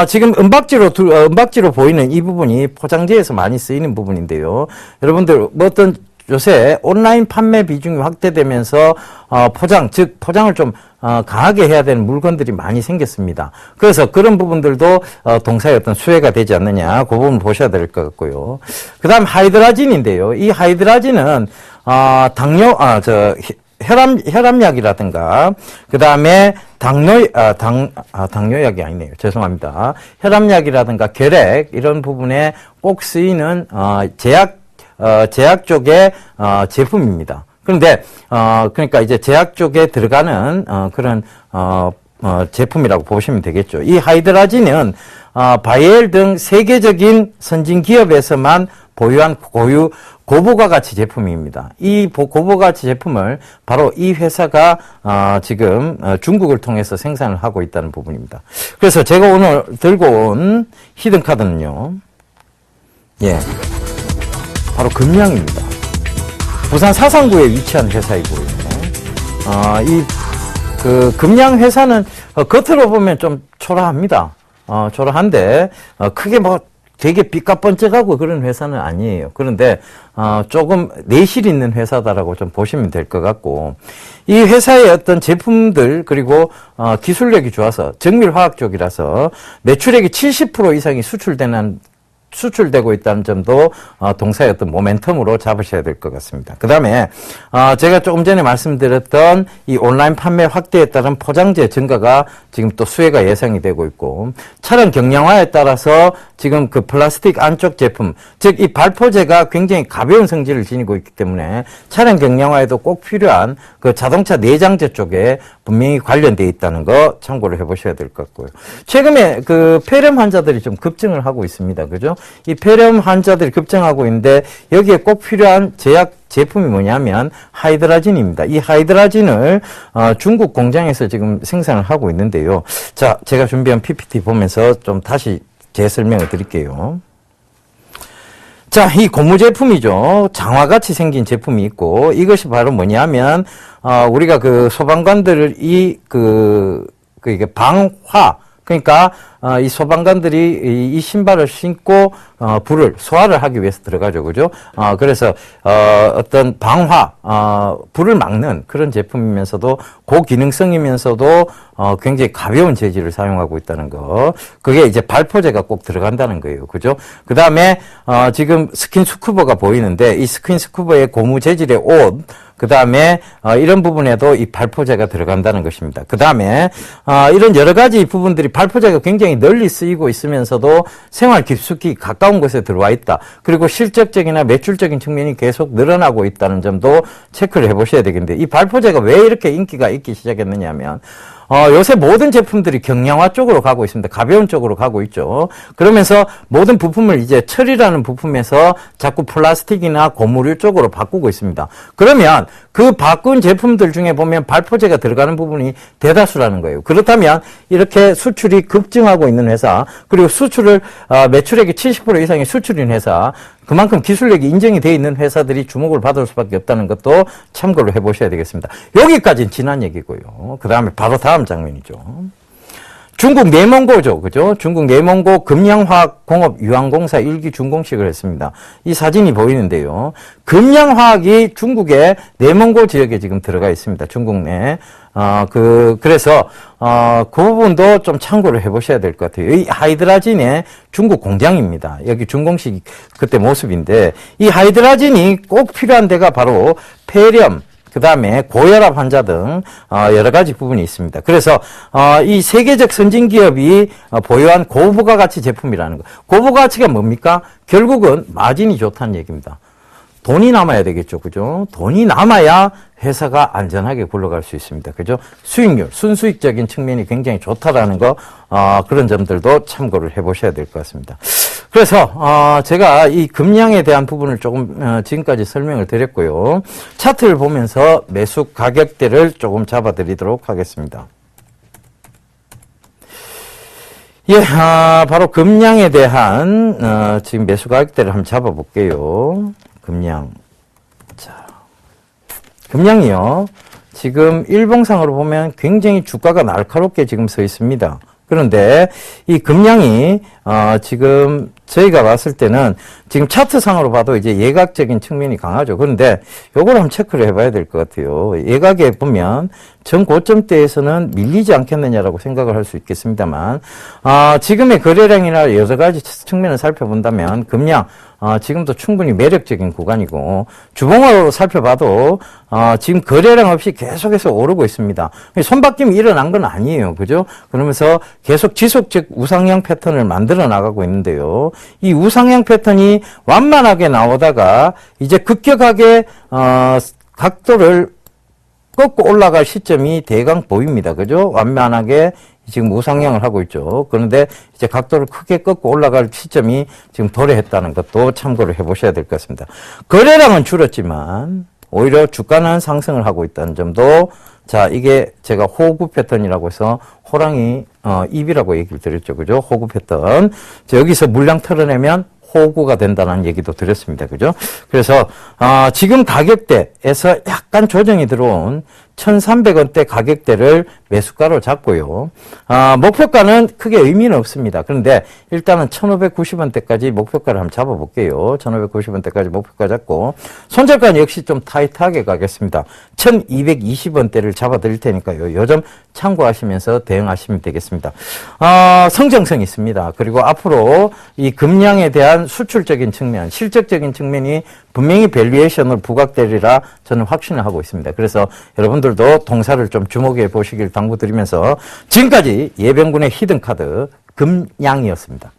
지금 은박지로 보이는 이 부분이 포장재에서 많이 쓰이는 부분인데요. 여러분들, 뭐 어떤 요새 온라인 판매 비중이 확대되면서 포장을 좀 강하게 해야 되는 물건들이 많이 생겼습니다. 그래서 그런 부분들도 동사의 어떤 수혜가 되지 않느냐, 그 부분 보셔야 될 것 같고요. 그 다음 하이드라진인데요. 이 하이드라진은 혈압약이라든가, 그 다음에 당뇨약이 아니네요. 죄송합니다. 혈압약이라든가 결핵 이런 부분에 꼭 쓰이는 제약 쪽의 제품입니다. 그런데 그러니까 이제 제약 쪽에 들어가는 그런 제품이라고 보시면 되겠죠. 이 하이드라진은 바이엘 등 세계적인 선진 기업에서만 보유한 고부가 가치 제품입니다. 이 고부가 가치 제품을 바로 이 회사가 지금 중국을 통해서 생산을 하고 있다는 부분입니다. 그래서 제가 오늘 들고 온 히든카드는요. 예. 바로 금양입니다. 부산 사상구에 위치한 회사이고요. 금양 회사는 겉으로 보면 좀 초라합니다. 초라한데 크게 뭐 되게 삐까번쩍하고 그런 회사는 아니에요. 그런데 조금 내실 있는 회사다라고 좀 보시면 될 것 같고, 이 회사의 어떤 제품들 그리고 기술력이 좋아서 정밀화학 쪽이라서 매출액이 70% 이상이 수출되고 있다는 점도 동사의 어떤 모멘텀으로 잡으셔야 될 것 같습니다. 그 다음에 제가 조금 전에 말씀드렸던 이 온라인 판매 확대에 따른 포장재 증가가 지금 또 수혜가 예상이 되고 있고, 차량 경량화에 따라서 지금 그 플라스틱 안쪽 제품, 즉 이 발포제가 굉장히 가벼운 성질을 지니고 있기 때문에 차량 경량화에도 꼭 필요한 그 자동차 내장재 쪽에 분명히 관련되어 있다는 거 참고를 해보셔야 될 것 같고요. 최근에 그 폐렴 환자들이 좀 급증을 하고 있습니다. 그죠? 이 폐렴 환자들이 급증하고 있는데 여기에 꼭 필요한 제품이 뭐냐면 하이드라진입니다. 이 하이드라진을 중국 공장에서 지금 생산을 하고 있는데요. 자, 제가 준비한 PPT 보면서 좀 다시 재설명을 드릴게요. 자, 이 고무 제품이죠. 장화같이 생긴 제품이 있고, 이것이 바로 뭐냐면 우리가 그 소방관들을 이게 방화, 그러니까 이 소방관들이 이 신발을 신고 불을 소화를 하기 위해서 들어가죠, 그죠? 그래서 어떤 방화, 불을 막는 그런 제품이면서도 고기능성이면서도 굉장히 가벼운 재질을 사용하고 있다는 거. 그게 이제 발포제가 꼭 들어간다는 거예요, 그죠? 그 다음에 지금 스킨스쿠버가 보이는데 이 스킨스쿠버의 고무 재질의 옷, 그 다음에 이런 부분에도 이 발포제가 들어간다는 것입니다. 그 다음에 이런 여러 가지 부분들이 발포제가 굉장히 널리 쓰이고 있으면서도 생활 깊숙이 가까운 곳에 들어와 있다. 그리고 실적적이나 매출적인 측면이 계속 늘어나고 있다는 점도 체크를 해보셔야 되겠는데, 이 발포제가 왜 이렇게 인기가 있기 시작했느냐 하면 요새 모든 제품들이 경량화 쪽으로 가고 있습니다. 가벼운 쪽으로 가고 있죠. 그러면서 모든 부품을 이제 철이라는 부품에서 자꾸 플라스틱이나 고무류 쪽으로 바꾸고 있습니다. 그러면 그 바꾼 제품들 중에 보면 발포제가 들어가는 부분이 대다수라는 거예요. 그렇다면 이렇게 수출이 급증하고 있는 회사, 그리고 수출을 매출액의 70% 이상의 수출인 회사, 그만큼 기술력이 인정이 되어 있는 회사들이 주목을 받을 수밖에 없다는 것도 참고를 해보셔야 되겠습니다. 여기까지는 지난 얘기고요. 그 다음에 바로 다음 장면이죠. 중국 내몽고죠. 그죠? 중국 내몽고 금양화학공업 유황공사 1기 준공식을 했습니다. 이 사진이 보이는데요. 금양화학이 중국의 내몽고 지역에 지금 들어가 있습니다. 중국 내. 그래서, 그 부분도 좀 참고를 해보셔야 될 것 같아요. 이 하이드라진의 중국 공장입니다. 여기 준공식 그때 모습인데, 이 하이드라진이 꼭 필요한 데가 바로 폐렴, 그 다음에 고혈압 환자 등 여러 가지 부분이 있습니다. 그래서 이 세계적 선진 기업이 보유한 고부가가치 제품이라는 거. 고부가가치가 뭡니까? 결국은 마진이 좋다는 얘기입니다. 돈이 남아야 되겠죠. 그죠? 돈이 남아야 회사가 안전하게 굴러갈 수 있습니다. 그죠? 수익률, 순수익적인 측면이 굉장히 좋다라는 거, 그런 점들도 참고를 해보셔야 될 것 같습니다. 그래서, 제가 이 금량에 대한 부분을 조금, 지금까지 설명을 드렸고요. 차트를 보면서 매수 가격대를 조금 잡아드리도록 하겠습니다. 예, 바로 금량에 대한, 지금 매수 가격대를 한번 잡아볼게요. 금량. 자, 금량이요. 지금 일봉상으로 보면 굉장히 주가가 날카롭게 지금 서 있습니다. 그런데 이 금량이 지금 저희가 봤을 때는 지금 차트상으로 봐도 이제 예각적인 측면이 강하죠. 그런데 요걸 한번 체크를 해봐야 될 것 같아요. 예각에 보면 전 고점대에서는 밀리지 않겠느냐라고 생각을 할 수 있겠습니다만 지금의 거래량이나 여러 가지 측면을 살펴본다면 금량 지금도 충분히 매력적인 구간이고 주봉으로 살펴봐도 지금 거래량 없이 계속해서 오르고 있습니다. 손바뀜이 일어난 건 아니에요. 그죠? 그러면서 계속 지속적 우상향 패턴을 만들어 나가고 있는데요. 이 우상향 패턴이 완만하게 나오다가 이제 급격하게 각도를 꺾고 올라갈 시점이 대강 보입니다. 그죠? 완만하게 지금 우상향을 하고 있죠. 그런데 이제 각도를 크게 꺾고 올라갈 시점이 지금 도래했다는 것도 참고를 해보셔야 될 것 같습니다. 거래량은 줄었지만 오히려 주가는 상승을 하고 있다는 점도, 자, 이게 제가 호구 패턴이라고 해서 호랑이 입이라고 얘기를 드렸죠. 그죠? 호구 패턴. 자, 여기서 물량 털어내면 호구가 된다는 얘기도 드렸습니다. 그죠? 그래서 지금 가격대에서 약간 조정이 들어온 1,300원대 가격대를 매수가로 잡고요. 목표가는 크게 의미는 없습니다. 그런데 일단은 1,590원대까지 목표가를 한번 잡아볼게요. 1,590원대까지 목표가 잡고 손절가는 역시 좀 타이트하게 가겠습니다. 1,220원대를 잡아드릴 테니까요. 요 점 참고하시면서 대응하시면 되겠습니다. 성장성이 있습니다. 그리고 앞으로 이 금량에 대한 수출적인 측면, 실적적인 측면이 분명히 밸류에이션으로 부각되리라 저는 확신을 하고 있습니다. 그래서 여러분들도 동사를 좀 주목해 보시길 당부드리면서 지금까지 예병군의 히든카드 금양이었습니다.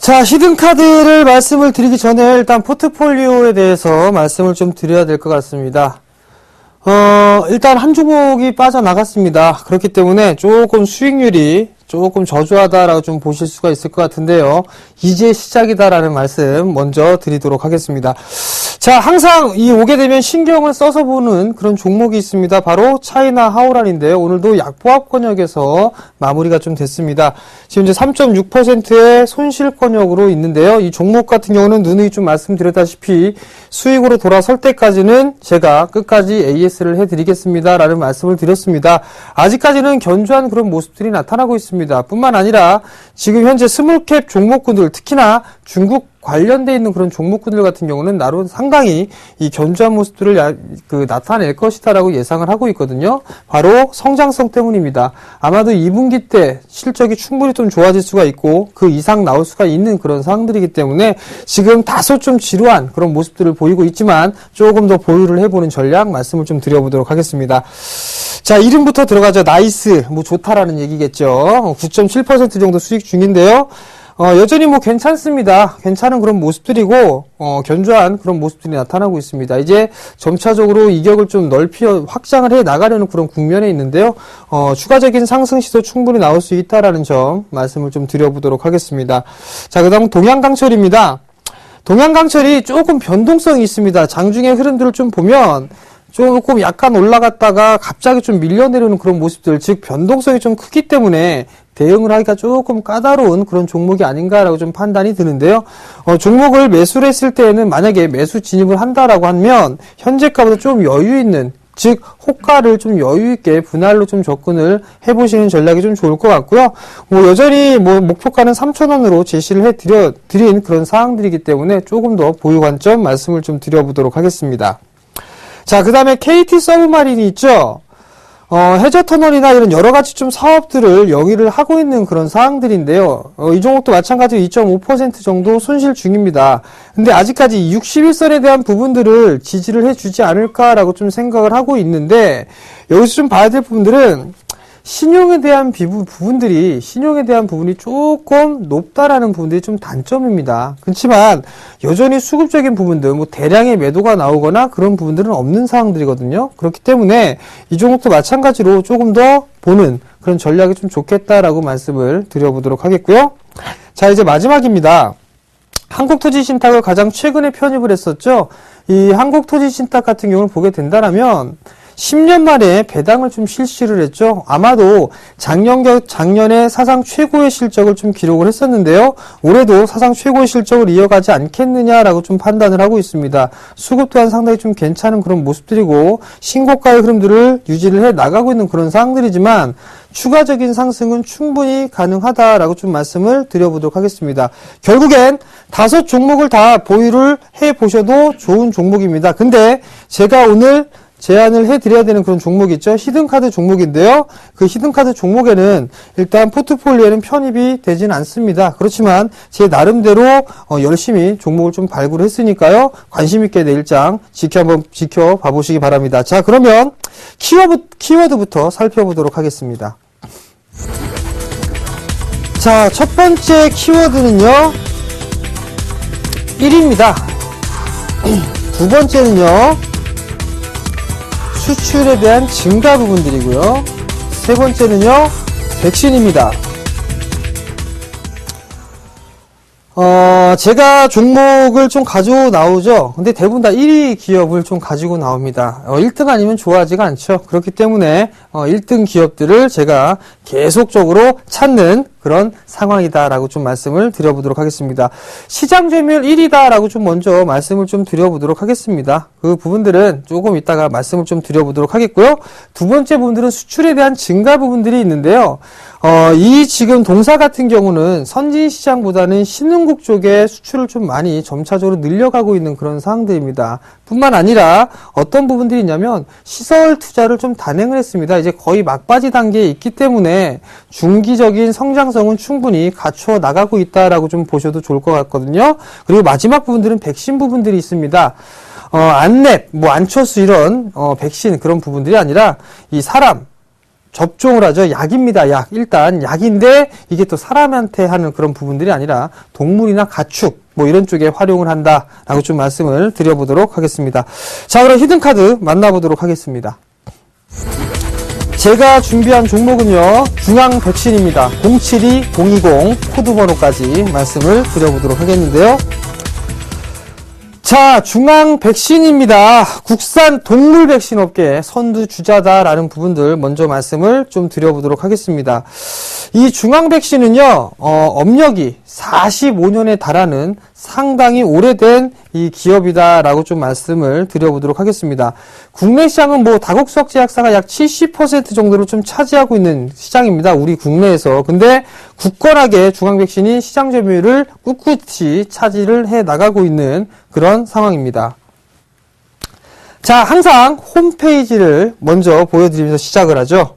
자, 히든카드를 말씀을 드리기 전에 일단 포트폴리오에 대해서 말씀을 좀 드려야 될 것 같습니다. 일단 한 종목이 빠져나갔습니다. 그렇기 때문에 조금 수익률이 조금 저조하다라고 좀 보실 수가 있을 것 같은데요. 이제 시작이다라는 말씀 먼저 드리도록 하겠습니다. 자, 항상 오게 되면 신경을 써서 보는 그런 종목이 있습니다. 바로 차이나 하오란인데요. 오늘도 약보합 권역에서 마무리가 좀 됐습니다. 지금 이제 3.6%의 손실 권역으로 있는데요. 이 종목 같은 경우는 누누이 좀 말씀드렸다시피 수익으로 돌아설 때까지는 제가 끝까지 AS를 해드리겠습니다라는 말씀을 드렸습니다. 아직까지는 견조한 그런 모습들이 나타나고 있습니다. 뿐만 아니라 지금 현재 스몰캡 종목군들, 특히나 중국 관련돼 있는 그런 종목군들 같은 경우는 나름 상당히 이 견조한 모습들을 나타낼 것이다라고 예상을 하고 있거든요. 바로 성장성 때문입니다. 아마도 2분기 때 실적이 충분히 좀 좋아질 수가 있고 그 이상 나올 수가 있는 그런 상황들이기 때문에 지금 다소 좀 지루한 그런 모습들을 보이고 있지만 조금 더 보유를 해보는 전략 말씀을 좀 드려보도록 하겠습니다. 자, 이름부터 들어가죠. 나이스, 좋다라는 얘기겠죠. 9.7% 정도 수익 중인데요. 여전히 괜찮습니다. 괜찮은 그런 모습들이고, 견조한 그런 모습들이 나타나고 있습니다. 이제 점차적으로 이격을 좀 확장을 해 나가려는 그런 국면에 있는데요. 추가적인 상승 시도 충분히 나올 수 있다라는 점 말씀을 좀 드려보도록 하겠습니다. 자, 그 다음 동양강철입니다. 동양강철이 조금 변동성이 있습니다. 장중의 흐름들을 좀 보면, 조금 약간 올라갔다가 갑자기 좀 밀려내려는 그런 모습들, 즉 변동성이 좀 크기 때문에 대응을 하기가 조금 까다로운 그런 종목이 아닌가라고 좀 판단이 드는데요. 종목을 매수를 했을 때에는 만약에 매수 진입을 한다라고 하면 현재가보다 좀 여유 있는, 즉 호가를 좀 여유 있게 분할로 좀 접근을 해보시는 전략이 좀 좋을 것 같고요. 여전히 목표가는 3,000원으로 제시를 해드린 그런 사항들이기 때문에 조금 더 보유 관점 말씀을 좀 드려보도록 하겠습니다. 자, 그 다음에 KT 서브마린이 있죠. 해저터널이나 이런 여러 가지 좀 사업들을 영위를 하고 있는 그런 사항들인데요. 이 종목도 마찬가지로 2.5% 정도 손실 중입니다. 근데 아직까지 61선에 대한 부분들을 지지를 해주지 않을까라고 좀 생각을 하고 있는데, 여기서 좀 봐야 될 부분들은 신용에 대한 부분이 조금 높다라는 부분들이 좀 단점입니다. 그렇지만 여전히 수급적인 부분들, 대량의 매도가 나오거나 그런 부분들은 없는 상황들이거든요. 그렇기 때문에 이 종목도 마찬가지로 조금 더 보는 그런 전략이 좀 좋겠다라고 말씀을 드려보도록 하겠고요. 자, 이제 마지막입니다. 한국토지신탁을 가장 최근에 편입을 했었죠. 이 한국토지신탁 같은 경우를 보게 된다면 10년 만에 배당을 좀 실시를 했죠. 아마도 작년에 사상 최고의 실적을 좀 기록을 했었는데요. 올해도 사상 최고의 실적을 이어가지 않겠느냐라고 좀 판단을 하고 있습니다. 수급 또한 상당히 좀 괜찮은 그런 모습들이고 신고가의 흐름들을 유지를 해 나가고 있는 그런 상황들이지만 추가적인 상승은 충분히 가능하다라고 좀 말씀을 드려보도록 하겠습니다. 결국엔 5 종목을 다 보유를 해 보셔도 좋은 종목입니다. 근데 제가 오늘 제안을 해드려야 되는 그런 종목이 있죠. 히든카드 종목인데요. 그 히든카드 종목에는 일단 포트폴리오에는 편입이 되지는 않습니다. 그렇지만 제 나름대로 열심히 종목을 좀 발굴을 했으니까요. 관심 있게 내일장 한번 지켜봐 보시기 바랍니다. 자, 그러면 키워드부터 살펴보도록 하겠습니다. 자, 첫 번째 키워드는요. 1입니다. 두 번째는요. 수출에 대한 증가 부분들이고요. 세 번째는요, 백신입니다. 제가 종목을 좀 가지고 나오죠. 근데 대부분 다 1위 기업을 좀 가지고 나옵니다. 1등 아니면 좋아하지가 않죠. 그렇기 때문에 1등 기업들을 제가 계속적으로 찾는 그런 상황이다라고 좀 말씀을 드려보도록 하겠습니다. 시장 점유율 1위다라고 좀 먼저 말씀을 좀 드려보도록 하겠습니다. 그 부분들은 조금 이따가 말씀을 좀 드려보도록 하겠고요. 두 번째 부분들은 수출에 대한 증가 부분들이 있는데요. 이 지금 동사 같은 경우는 선진 시장보다는 신흥국 쪽에 수출을 좀 많이 점차적으로 늘려가고 있는 그런 상황들입니다. 뿐만 아니라 어떤 부분들이 있냐면 시설 투자를 좀 단행을 했습니다. 이제 거의 막바지 단계에 있기 때문에 중기적인 성장성은 충분히 갖추어 나가고 있다라고 좀 보셔도 좋을 것 같거든요. 그리고 마지막 부분들은 백신 부분들이 있습니다. 안랩, 안처스 이런 백신 그런 부분들이 아니라 이 사람 접종을 하죠. 약입니다. 약. 일단 약인데 이게 또 사람한테 하는 그런 부분들이 아니라 동물이나 가축 이런 쪽에 활용을 한다라고 좀 말씀을 드려보도록 하겠습니다. 자, 그럼 히든카드 만나보도록 하겠습니다. 제가 준비한 종목은요, 중앙 백신입니다. 072-020 코드 번호까지 말씀을 드려보도록 하겠는데요. 자, 중앙 백신입니다. 국산 동물 백신 업계 선두 주자다라는 부분들 먼저 말씀을 좀 드려보도록 하겠습니다. 이 중앙 백신은요, 업력이 45년에 달하는 상당히 오래된 이 기업이다라고 좀 말씀을 드려보도록 하겠습니다. 국내 시장은 뭐 다국적 제약사가 약 70% 정도를 좀 차지하고 있는 시장입니다. 우리 국내에서. 근데 굳건하게 중앙 백신이 시장 점유율을 꿋꿋이 차지를 해 나가고 있는 그런 상황입니다. 자, 항상 홈페이지를 먼저 보여드리면서 시작을 하죠.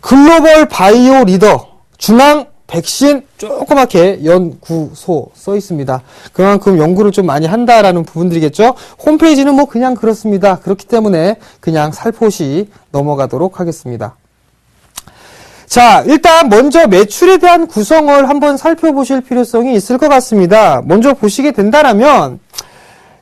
글로벌 바이오 리더 중앙 백신 조그맣게 연구소 써 있습니다. 그만큼 연구를 좀 많이 한다라는 부분들이겠죠. 홈페이지는 뭐 그냥 그렇습니다. 그렇기 때문에 그냥 살포시 넘어가도록 하겠습니다. 자, 일단 먼저 매출에 대한 구성을 한번 살펴보실 필요성이 있을 것 같습니다. 먼저 보시게 된다면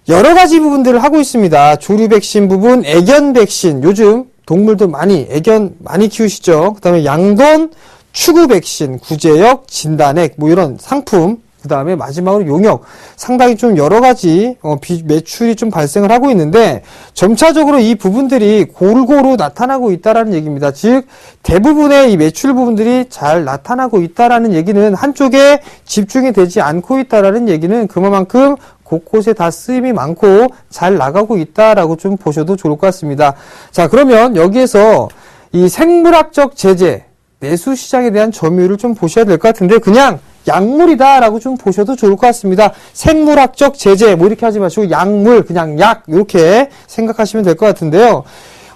여러 가지 부분들을 하고 있습니다. 조류 백신 부분, 애견 백신, 요즘 동물들 많이 애견 많이 키우시죠. 그다음에 양돈, 추구 백신, 구제역, 진단액, 뭐 이런 상품, 그 다음에 마지막으로 용역, 상당히 좀 여러 가지 매출이 좀 발생을 하고 있는데 점차적으로 이 부분들이 골고루 나타나고 있다라는 얘기입니다. 즉 대부분의 이 매출 부분들이 잘 나타나고 있다라는 얘기는 한쪽에 집중이 되지 않고 있다라는 얘기는 그만큼 곳곳에 다 쓰임이 많고 잘 나가고 있다라고 좀 보셔도 좋을 것 같습니다. 자, 그러면 여기에서 이 생물학적 제재, 내수 시장에 대한 점유율을 좀 보셔야 될 것 같은데 그냥 약물이다라고 좀 보셔도 좋을 것 같습니다. 생물학적 제재 뭐 이렇게 하지 마시고 약물, 그냥 약 이렇게 생각하시면 될 것 같은데요.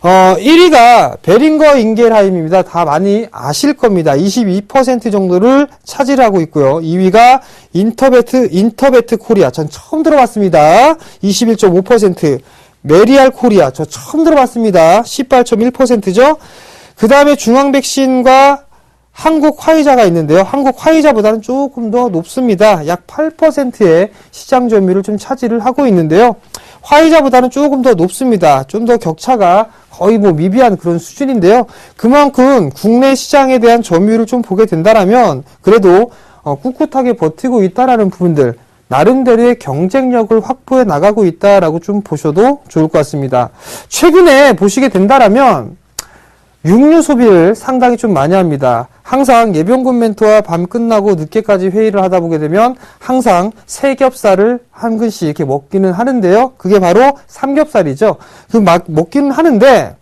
1위가 베링거 인겔하임입니다. 다 많이 아실 겁니다. 22% 정도를 차지하고 있고요. 2위가 인터베트 코리아, 전 처음 들어봤습니다. 21.5%. 메리알 코리아, 저 처음 들어봤습니다. 18.1%죠. 그 다음에 중앙백신과 한국 화이자가 있는데요. 한국 화이자보다는 조금 더 높습니다. 약 8%의 시장 점유율을 좀 차지를 하고 있는데요. 화이자보다는 조금 더 높습니다. 좀 더 격차가 거의 뭐 미비한 그런 수준인데요. 그만큼 국내 시장에 대한 점유율을 좀 보게 된다라면 그래도 꿋꿋하게 버티고 있다라는 부분들, 나름대로의 경쟁력을 확보해 나가고 있다라고 좀 보셔도 좋을 것 같습니다. 최근에 보시게 된다라면 육류 소비를 상당히 좀 많이 합니다. 항상 예병군 멘토와 밤 끝나고 늦게까지 회의를 하다 보게 되면 항상 새겹살을 한 근씩 이렇게 먹기는 하는데요. 그게 바로 삼겹살이죠. 먹기는 하는데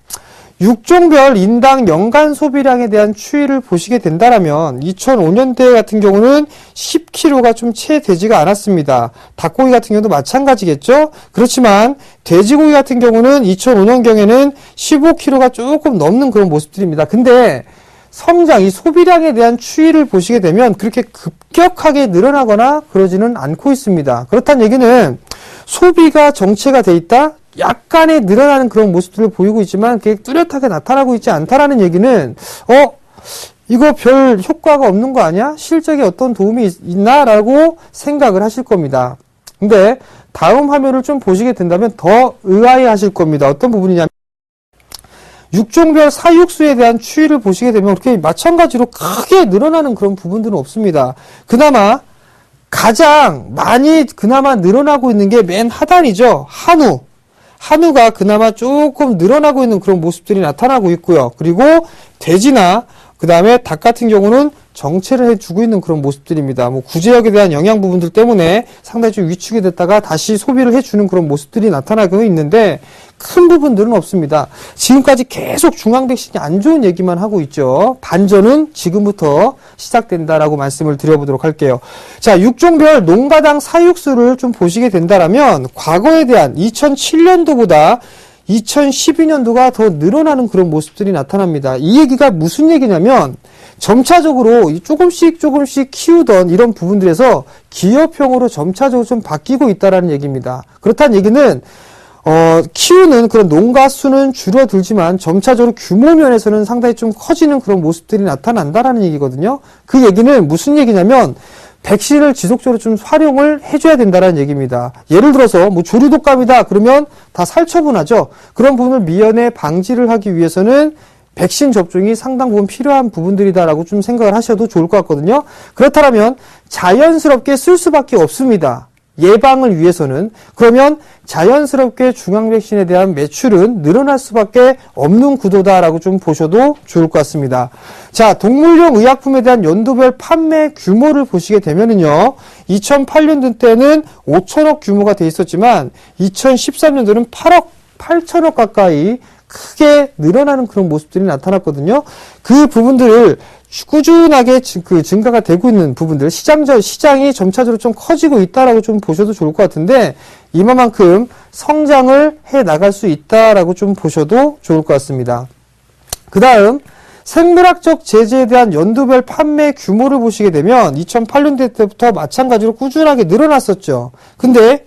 육종별 인당 연간 소비량에 대한 추이를 보시게 된다면 2005년대 같은 경우는 10kg가 좀 채 되지가 않았습니다. 닭고기 같은 경우도 마찬가지겠죠. 그렇지만 돼지고기 같은 경우는 2005년경에는 15kg가 조금 넘는 그런 모습들입니다. 근데 성장, 이 소비량에 대한 추이를 보시게 되면 그렇게 급격하게 늘어나거나 그러지는 않고 있습니다. 그렇다는 얘기는 소비가 정체가 돼 있다? 약간의 늘어나는 그런 모습들을 보이고 있지만 그게 뚜렷하게 나타나고 있지 않다라는 얘기는 이거 별 효과가 없는 거 아니야? 실적에 어떤 도움이 있나라고 생각을 하실 겁니다. 근데 다음 화면을 좀 보시게 된다면 더 의아해 하실 겁니다. 어떤 부분이냐면 육종별 사육수에 대한 추이를 보시게 되면 그렇게 마찬가지로 크게 늘어나는 그런 부분들은 없습니다. 그나마 가장 많이 그나마 늘어나고 있는 게 맨 하단이죠. 한우가 그나마 조금 늘어나고 있는 그런 모습들이 나타나고 있고요. 그리고 돼지나 그 다음에 닭 같은 경우는 정체를 해주고 있는 그런 모습들입니다. 뭐 구제역에 대한 영양 부분들 때문에 상당히 좀 위축이 됐다가 다시 소비를 해주는 그런 모습들이 나타나고 있는데 큰 부분들은 없습니다. 지금까지 계속 중앙백신이 안 좋은 얘기만 하고 있죠. 반전은 지금부터 시작된다라고 말씀을 드려보도록 할게요. 자, 육종별 농가당 사육수를 좀 보시게 된다라면 과거에 대한 2007년도보다 2012년도가 더 늘어나는 그런 모습들이 나타납니다. 이 얘기가 무슨 얘기냐면 점차적으로 조금씩 키우던 이런 부분들에서 기업형으로 점차적으로 좀 바뀌고 있다라는 얘기입니다. 그렇다는 얘기는 키우는 그런 농가 수는 줄어들지만 점차적으로 규모 면에서는 상당히 좀 커지는 그런 모습들이 나타난다라는 얘기거든요. 그 얘기는 무슨 얘기냐면 백신을 지속적으로 좀 활용을 해줘야 된다는 얘기입니다. 예를 들어서 뭐 조류독감이다 그러면 다 살처분하죠. 그런 부분을 미연에 방지를 하기 위해서는 백신 접종이 상당 부분 필요한 부분들이다라고 좀 생각을 하셔도 좋을 것 같거든요. 그렇다면 자연스럽게 쓸 수밖에 없습니다. 예방을 위해서는. 그러면 자연스럽게 중앙 백신에 대한 매출은 늘어날 수밖에 없는 구도다라고 좀 보셔도 좋을 것 같습니다. 자, 동물용 의약품에 대한 연도별 판매 규모를 보시게 되면은요, 2008년도 때는 5천억 규모가 돼 있었지만 2013년도는 8억 8천억 가까이 크게 늘어나는 그런 모습들이 나타났거든요. 그 부분들을 꾸준하게 증가가 되고 있는 부분들, 시장이 점차적으로 좀 커지고 있다라고 좀 보셔도 좋을 것 같은데, 이만큼 성장을 해 나갈 수 있다라고 좀 보셔도 좋을 것 같습니다. 그 다음, 생물학적 제재에 대한 연도별 판매 규모를 보시게 되면 2008년도 때부터 마찬가지로 꾸준하게 늘어났었죠. 근데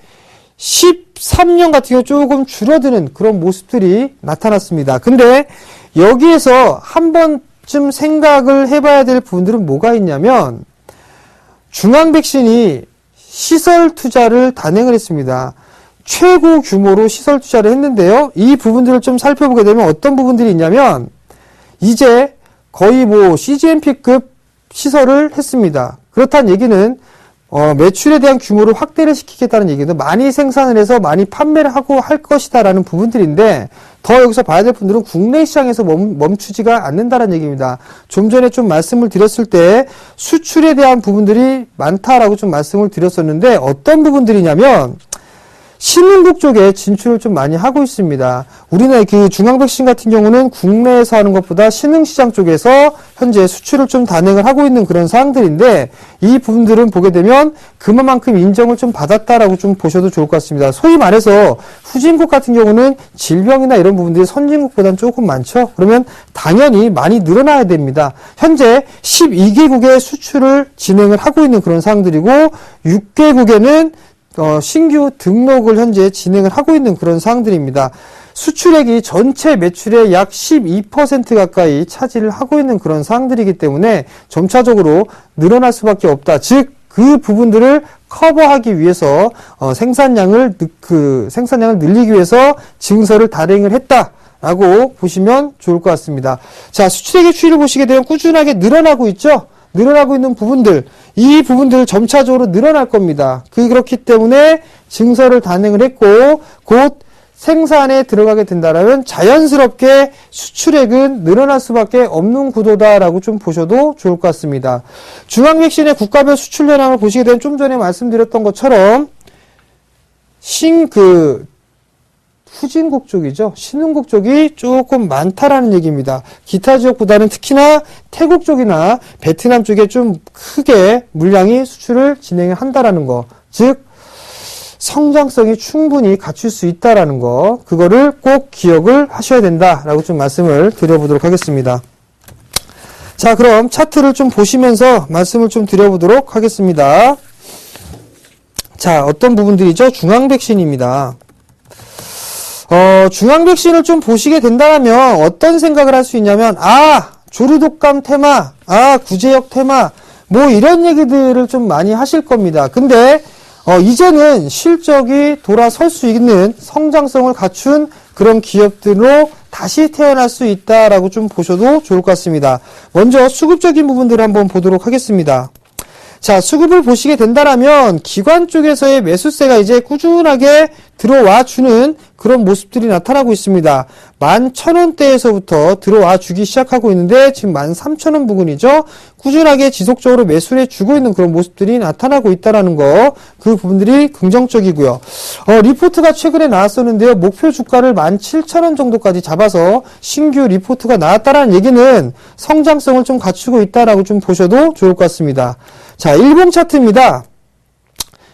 13년 같은 경우 조금 줄어드는 그런 모습들이 나타났습니다. 근데 여기에서 한 번쯤 생각을 해봐야 될 부분들은 뭐가 있냐면, 중앙 백신이 시설 투자를 단행을 했습니다. 최고 규모로 시설 투자를 했는데요. 이 부분들을 좀 살펴보게 되면 어떤 부분들이 있냐면, 이제 거의 CGMP급 시설을 했습니다. 그렇다는 얘기는 매출에 대한 규모를 확대를 시키겠다는 얘기는 많이 생산을 해서 많이 판매를 하고 할 것이다라는 부분들인데, 더 여기서 봐야 될 분들은 국내 시장에서 멈추지가 않는다는 얘기입니다. 좀 전에 좀 말씀을 드렸을 때 수출에 대한 부분들이 많다라고 좀 말씀을 드렸었는데, 어떤 부분들이냐면 신흥국 쪽에 진출을 좀 많이 하고 있습니다. 우리나라 중앙 백신 같은 경우는 국내에서 하는 것보다 신흥시장 쪽에서 현재 수출을 좀 단행을 하고 있는 그런 사항들인데, 이 부분들은 보게 되면 그만큼 인정을 좀 받았다라고 좀 보셔도 좋을 것 같습니다. 소위 말해서 후진국 같은 경우는 질병이나 이런 부분들이 선진국보다는 조금 많죠. 그러면 당연히 많이 늘어나야 됩니다. 현재 12개국에 수출을 진행을 하고 있는 그런 사항들이고, 6개국에는 신규 등록을 현재 진행을 하고 있는 그런 사항들입니다. 수출액이 전체 매출의 약 12% 가까이 차지를 하고 있는 그런 사항들이기 때문에 점차적으로 늘어날 수밖에 없다. 즉, 그 부분들을 커버하기 위해서 생산량을 늘리기 위해서 증설을 단행을 했다라고 보시면 좋을 것 같습니다. 자, 수출액의 추이를 보시게 되면 꾸준하게 늘어나고 있죠. 늘어나고 있는 부분들, 이 부분들 점차적으로 늘어날 겁니다. 그렇기 때문에 증설을 단행을 했고, 곧 생산에 들어가게 된다면 자연스럽게 수출액은 늘어날 수밖에 없는 구도다라고 좀 보셔도 좋을 것 같습니다. 중앙 백신의 국가별 수출 현황을 보시게 되면 좀 전에 말씀드렸던 것처럼 후진국 쪽이죠. 신흥국 쪽이 조금 많다라는 얘기입니다. 기타 지역보다는 특히나 태국 쪽이나 베트남 쪽에 좀 크게 물량이 수출을 진행한다라는 거. 즉, 성장성이 충분히 갖출 수 있다라는 거. 그거를 꼭 기억을 하셔야 된다라고 좀 말씀을 드려보도록 하겠습니다. 자, 그럼 차트를 좀 보시면서 말씀을 좀 드려보도록 하겠습니다. 자, 어떤 부분들이죠? 중앙 백신입니다. 중앙 백신을 좀 보시게 된다면 어떤 생각을 할 수 있냐면, 조류독감 테마, 구제역 테마, 이런 얘기들을 좀 많이 하실 겁니다. 근데, 이제는 실적이 돌아설 수 있는 성장성을 갖춘 그런 기업들로 다시 태어날 수 있다라고 좀 보셔도 좋을 것 같습니다. 먼저 수급적인 부분들을 한번 보도록 하겠습니다. 자, 수급을 보시게 된다면 기관 쪽에서의 매수세가 이제 꾸준하게 들어와 주는 그런 모습들이 나타나고 있습니다. 11,000원대에서부터 들어와 주기 시작하고 있는데 지금 13,000원 부근이죠. 꾸준하게 지속적으로 매수를 해주고 있는 그런 모습들이 나타나고 있다는 거, 그 부분들이 긍정적이고요. 리포트가 최근에 나왔었는데요. 목표 주가를 17,000원 정도까지 잡아서 신규 리포트가 나왔다는 얘기는 성장성을 좀 갖추고 있다라고 좀 보셔도 좋을 것 같습니다. 자, 일봉 차트입니다.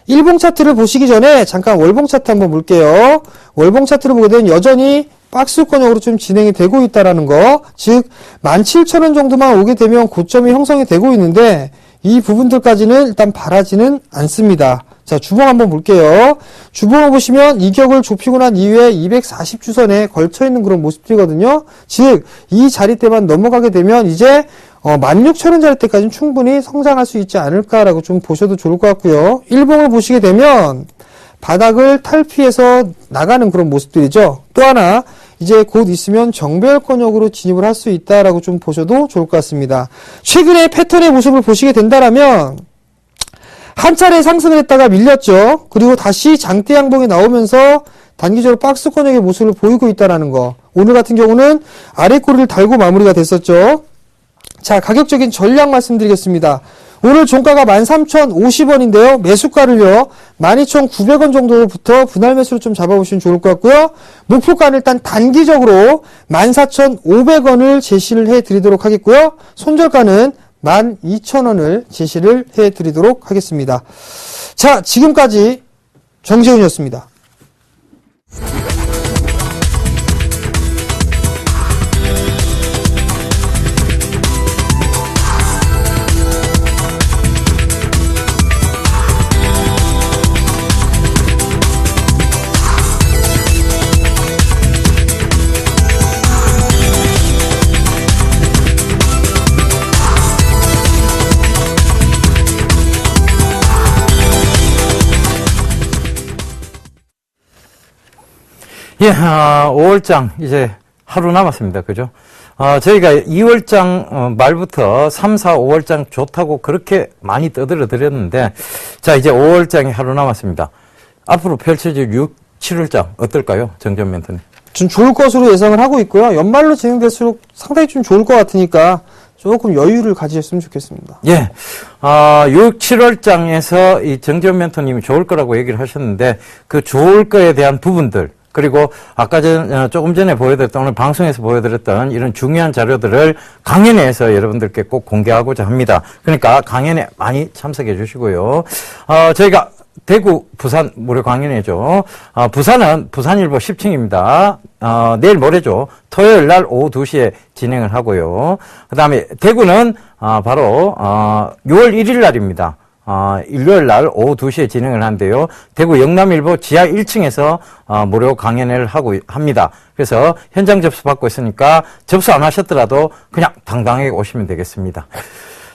일봉 차트를 보시기 전에 잠깐 월봉 차트 한번 볼게요. 월봉 차트를 보게 되면 여전히 박스권역으로 좀 진행이 되고 있다라는 거, 즉 17,000원 정도만 오게 되면 고점이 형성이 되고 있는데 이 부분들까지는 일단 바라지는 않습니다. 자, 주봉 한번 볼게요. 주봉을 보시면 이격을 좁히고 난 이후에 240주선에 걸쳐 있는 그런 모습이거든요. 즉 이 자리대만 넘어가게 되면 이제 16,000원 자리대까지는 충분히 성장할 수 있지 않을까라고 좀 보셔도 좋을 것 같고요. 일봉을 보시게 되면 바닥을 탈피해서 나가는 그런 모습들이죠. 또 하나 이제 곧 있으면 정배열권역으로 진입을 할 수 있다라고 좀 보셔도 좋을 것 같습니다. 최근에 패턴의 모습을 보시게 된다라면 한 차례 상승을 했다가 밀렸죠. 그리고 다시 장대 양봉이 나오면서 단기적으로 박스권역의 모습을 보이고 있다라는 거. 오늘 같은 경우는 아래 꼬리를 달고 마무리가 됐었죠. 자, 가격적인 전략 말씀드리겠습니다. 오늘 종가가 13,050원인데요. 매수가를요, 12,900원 정도부터 분할 매수로 좀 잡아보시면 좋을 것 같고요. 목표가는 일단 단기적으로 14,500원을 제시를 해드리도록 하겠고요. 손절가는 12,000원을 제시를 해드리도록 하겠습니다. 자, 지금까지 정재훈이었습니다. 예, 5월장 이제 하루 남았습니다. 그죠? 저희가 2월장 말부터 3, 4, 5월장 좋다고 그렇게 많이 떠들어 드렸는데, 자, 이제 5월장이 하루 남았습니다. 앞으로 펼쳐질 6, 7월장 어떨까요? 정전 멘토님. 좀 좋을 것으로 예상을 하고 있고요. 연말로 진행될수록 상당히 좀 좋을 것 같으니까 조금 여유를 가지셨으면 좋겠습니다. 예, 6, 7월장에서 이 정전 멘토님이 좋을 거라고 얘기를 하셨는데, 그 좋을 거에 대한 부분들, 그리고 아까 조금 전에 보여드렸던, 오늘 방송에서 보여드렸던 이런 중요한 자료들을 강연회에서 여러분들께 꼭 공개하고자 합니다. 그러니까 강연회 많이 참석해 주시고요. 저희가 대구, 부산 무료 강연회죠. 부산은 부산일보 10층입니다. 내일 모레죠. 토요일 날 오후 2시에 진행을 하고요. 그 다음에 대구는 바로 6월 1일 날입니다. 일요일 날 오후 2시에 진행을 한대요. 대구 영남일보 지하 1층에서 무료 강연회를 합니다. 그래서 현장 접수 받고 있으니까 접수 안 하셨더라도 그냥 당당하게 오시면 되겠습니다.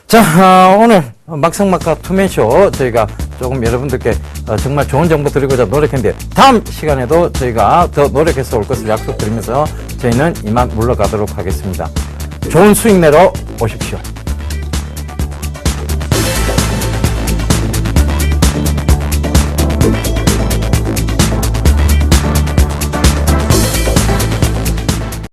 자, 오늘 막상막하 투맨쇼 저희가 조금 여러분들께 정말 좋은 정보 드리고자 노력했는데, 다음 시간에도 저희가 더 노력해서 올 것을 약속드리면서 저희는 이만 물러가도록 하겠습니다. 좋은 수익 내러 오십시오.